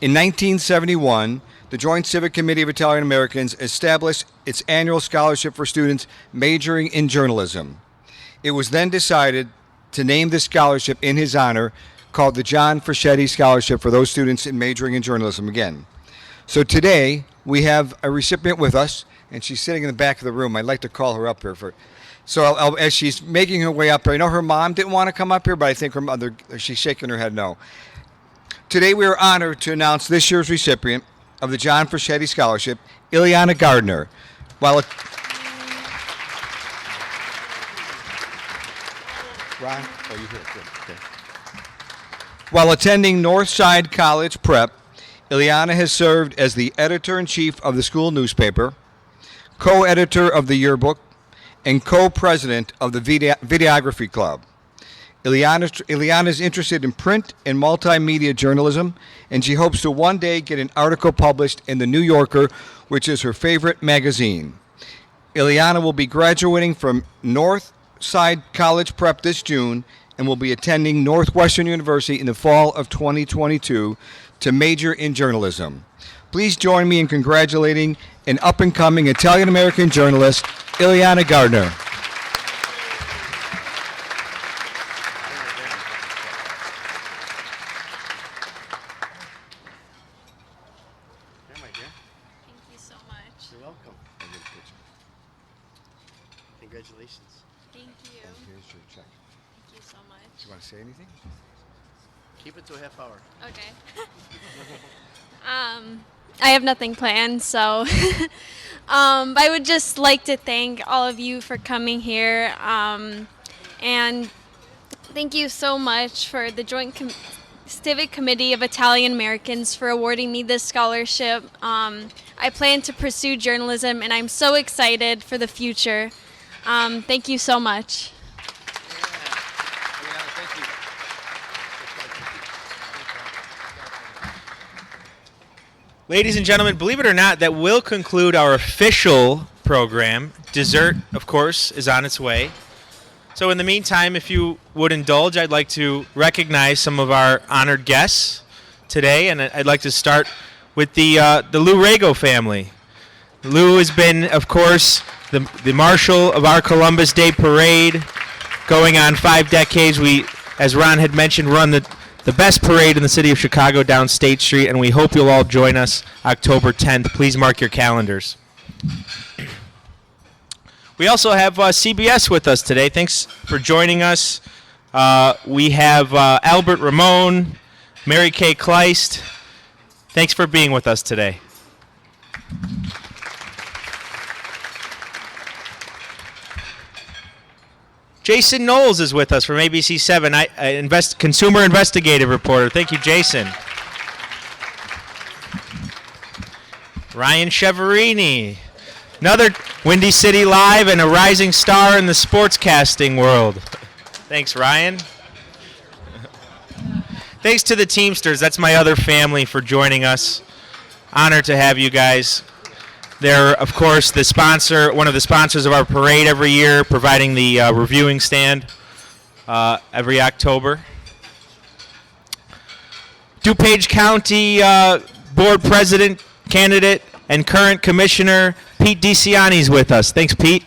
In 1971, the Joint Civic Committee of Italian Americans established its annual scholarship for students majoring in journalism. It was then decided to name this scholarship in his honor, called the John Forsetti Scholarship for those students majoring in journalism again. So today, we have a recipient with us, and she's sitting in the back of the room. I'd like to call her up here. As she's making her way up here, I know her mom didn't want to come up here, but I think her mother, she's shaking her head no. Today, we are honored to announce this year's recipient of the John Forsetti Scholarship, Ileana Gardner. Ron? Oh, you hear it. Good. Okay. While attending Northside College Prep, Ileana has served as the editor-in-chief of the school newspaper, co-editor of the yearbook, and co-president of the videography club. Ileana is interested in print and multimedia journalism, and she hopes to one day get an article published in The New Yorker, which is her favorite magazine. Ileana will be graduating from Northside College Prep this June and will be attending Northwestern University in the fall of 2022 to major in journalism. Please join me in congratulating an up-and-coming Italian-American journalist, Ileana Gardner. Thank you so much. You're welcome. Congratulations. Thank you. And here's your check. Thank you so much. Do you want to say anything? Keep it to a half hour. Okay. I have nothing planned, so I would just like to thank all of you for coming here, and thank you so much for the Joint Civic Committee of Italian Americans for awarding me this scholarship. I plan to pursue journalism, and I'm so excited for the future. Thank you so much. Ladies and gentlemen, believe it or not, that will conclude our official program. Dessert, of course, is on its way. So in the meantime, if you would indulge, I'd like to recognize some of our honored guests today, and I'd like to start with the Lou Rego family. Lou has been, of course, the marshal of our Columbus Day Parade, going on 5 decades. We, as Ron had mentioned, run the best parade in the city of Chicago down State Street, and we hope you'll all join us October 10th. Please mark your calendars. We also have CBS with us today. Thanks for joining us. We have Albert Ramon, Mary Kay Kleist. Thanks for being with us today. Jason Knowles is with us from ABC7, consumer investigative reporter. Thank you, Jason. Ryan Cheverini, another Windy City Live and a rising star in the sportscasting world. Thanks, Ryan. Thanks to the Teamsters, that's my other family, for joining us. Honored to have you guys. They're, of course, one of the sponsors of our parade every year, providing the reviewing stand every October. DuPage County Board President candidate and current Commissioner Pete DeCiani is with us. Thanks, Pete.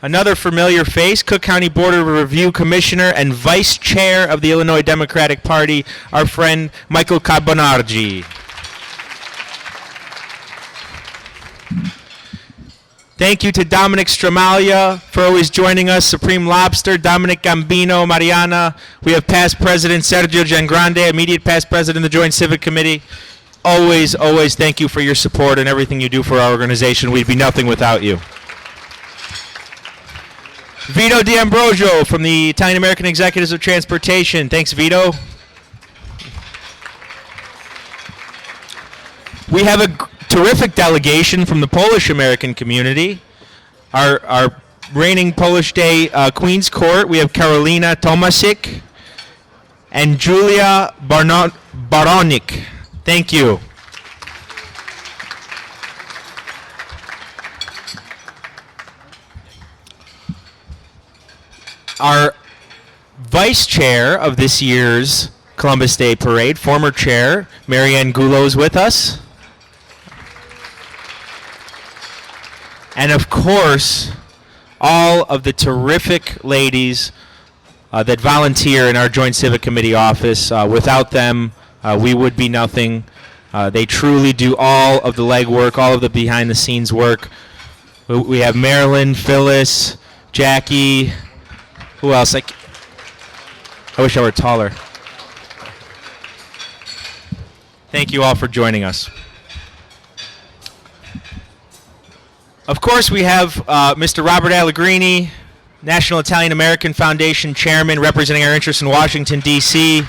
Another familiar face, Cook County Board of Review Commissioner and Vice Chair of the Illinois Democratic Party, our friend Michael Carbonargi. Thank you to Dominic Stramalia for always joining us, Supreme Lobster, Dominic Gambino, Mariana. We have past President Sergio Giangrande, immediate past President of the Joint Civic Committee. Always, always thank you for your support and everything you do for our organization. We'd be nothing without you. Vito D'Ambrosio from the Italian American Executives of Transportation. Thanks, Vito. We have a terrific delegation from the Polish American community. Our reigning Polish Day Queen's Court. We have Karolina Tomasik and Julia Baronik. Thank you. Our vice chair of this year's Columbus Day Parade, former chair, Marianne Gulo, is with us. And of course, all of the terrific ladies that volunteer in our Joint Civic Committee office. Without them, we would be nothing. They truly do all of the legwork, all of the behind-the-scenes work. We have Marilyn, Phyllis, Jackie. Who else? I wish I were taller. Thank you all for joining us. Of course, we have Mr. Robert Allegrini, National Italian American Foundation Chairman, representing our interests in Washington, D.C.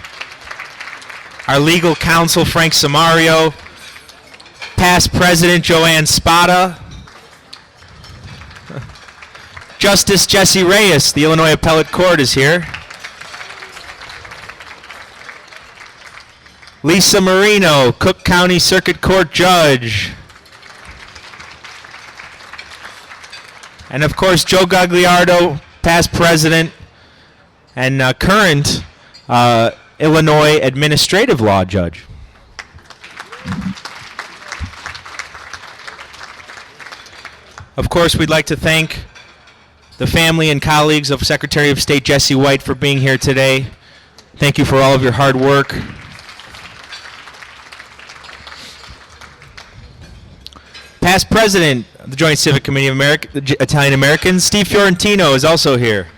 Our legal counsel, Frank Samario. Past President Joanne Spada. Justice Jesse Reyes, the Illinois Appellate Court, is here. Lisa Marino, Cook County Circuit Court Judge. And of course, Joe Gagliardo, past president and current Illinois administrative law judge. Of course, we'd like to thank the family and colleagues of Secretary of State Jesse White for being here today. Thank you for all of your hard work. Past President of the Joint Civic Committee of Italian Americans, Steve Fiorentino, is also here.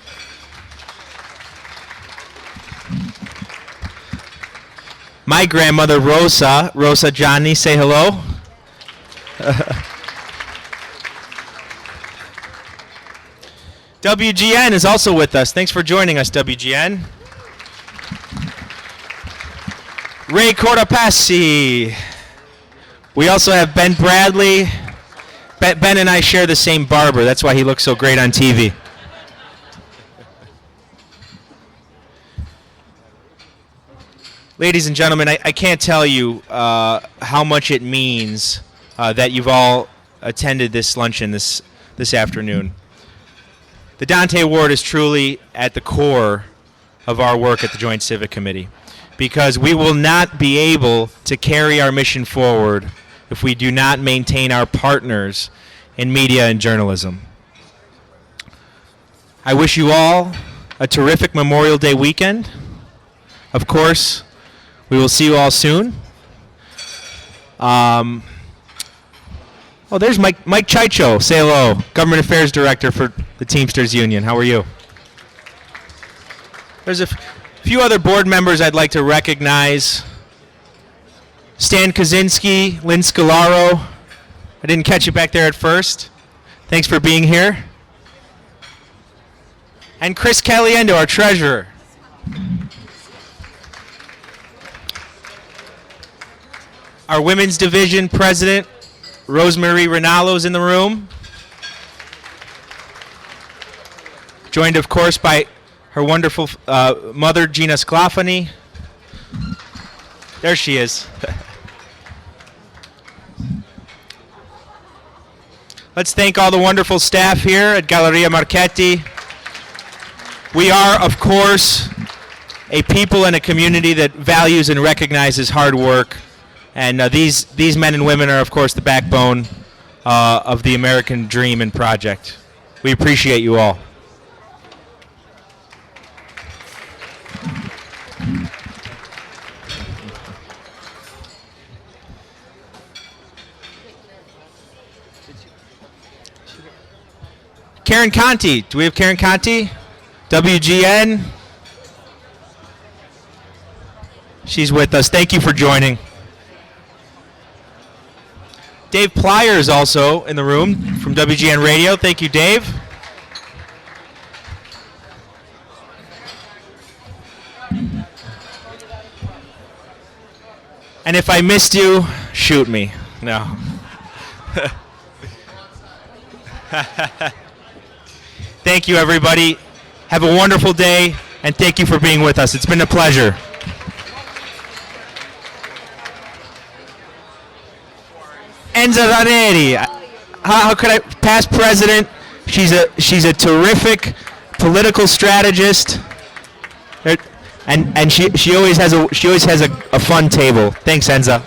My grandmother, Rosa Gianni, say hello. WGN is also with us. Thanks for joining us, WGN. Ray Cortopassi. We also have Ben Bradley. Ben and I share the same barber. That's why he looks so great on TV. Ladies and gentlemen, I can't tell you how much it means that you've all attended this luncheon this afternoon. The Dante Award is truly at the core of our work at the Joint Civic Committee, because we will not be able to carry our mission forward if we do not maintain our partners in media and journalism. I wish you all a terrific Memorial Day weekend. Of course, we will see you all soon. Oh, there's Mike Chicho. Say hello. Government Affairs Director for the Teamsters Union. How are you? There's a few other board members I'd like to recognize. Stan Kaczynski, Lynn Scalaro. I didn't catch you back there at first. Thanks for being here. And Chris Caliendo, our treasurer. Our women's division president, Rosemarie Rinaldo's in the room. Joined, of course, by her wonderful mother, Gina Sclafani. There she is. Let's thank all the wonderful staff here at Galleria Marchetti. We are, of course, a people and a community that values and recognizes hard work. And these men and women are, of course, the backbone of the American dream and project. We appreciate you all. Karen Conti. Do we have Karen Conti? WGN. She's with us. Thank you for joining. Dave Plyer is also in the room from WGN Radio. Thank you, Dave. And if I missed you, shoot me. No. Thank you, everybody. Have a wonderful day, and thank you for being with us. It's been a pleasure. Enza Ranieri. How could I? Past president. She's a terrific political strategist, and she always has a fun table. Thanks, Enza.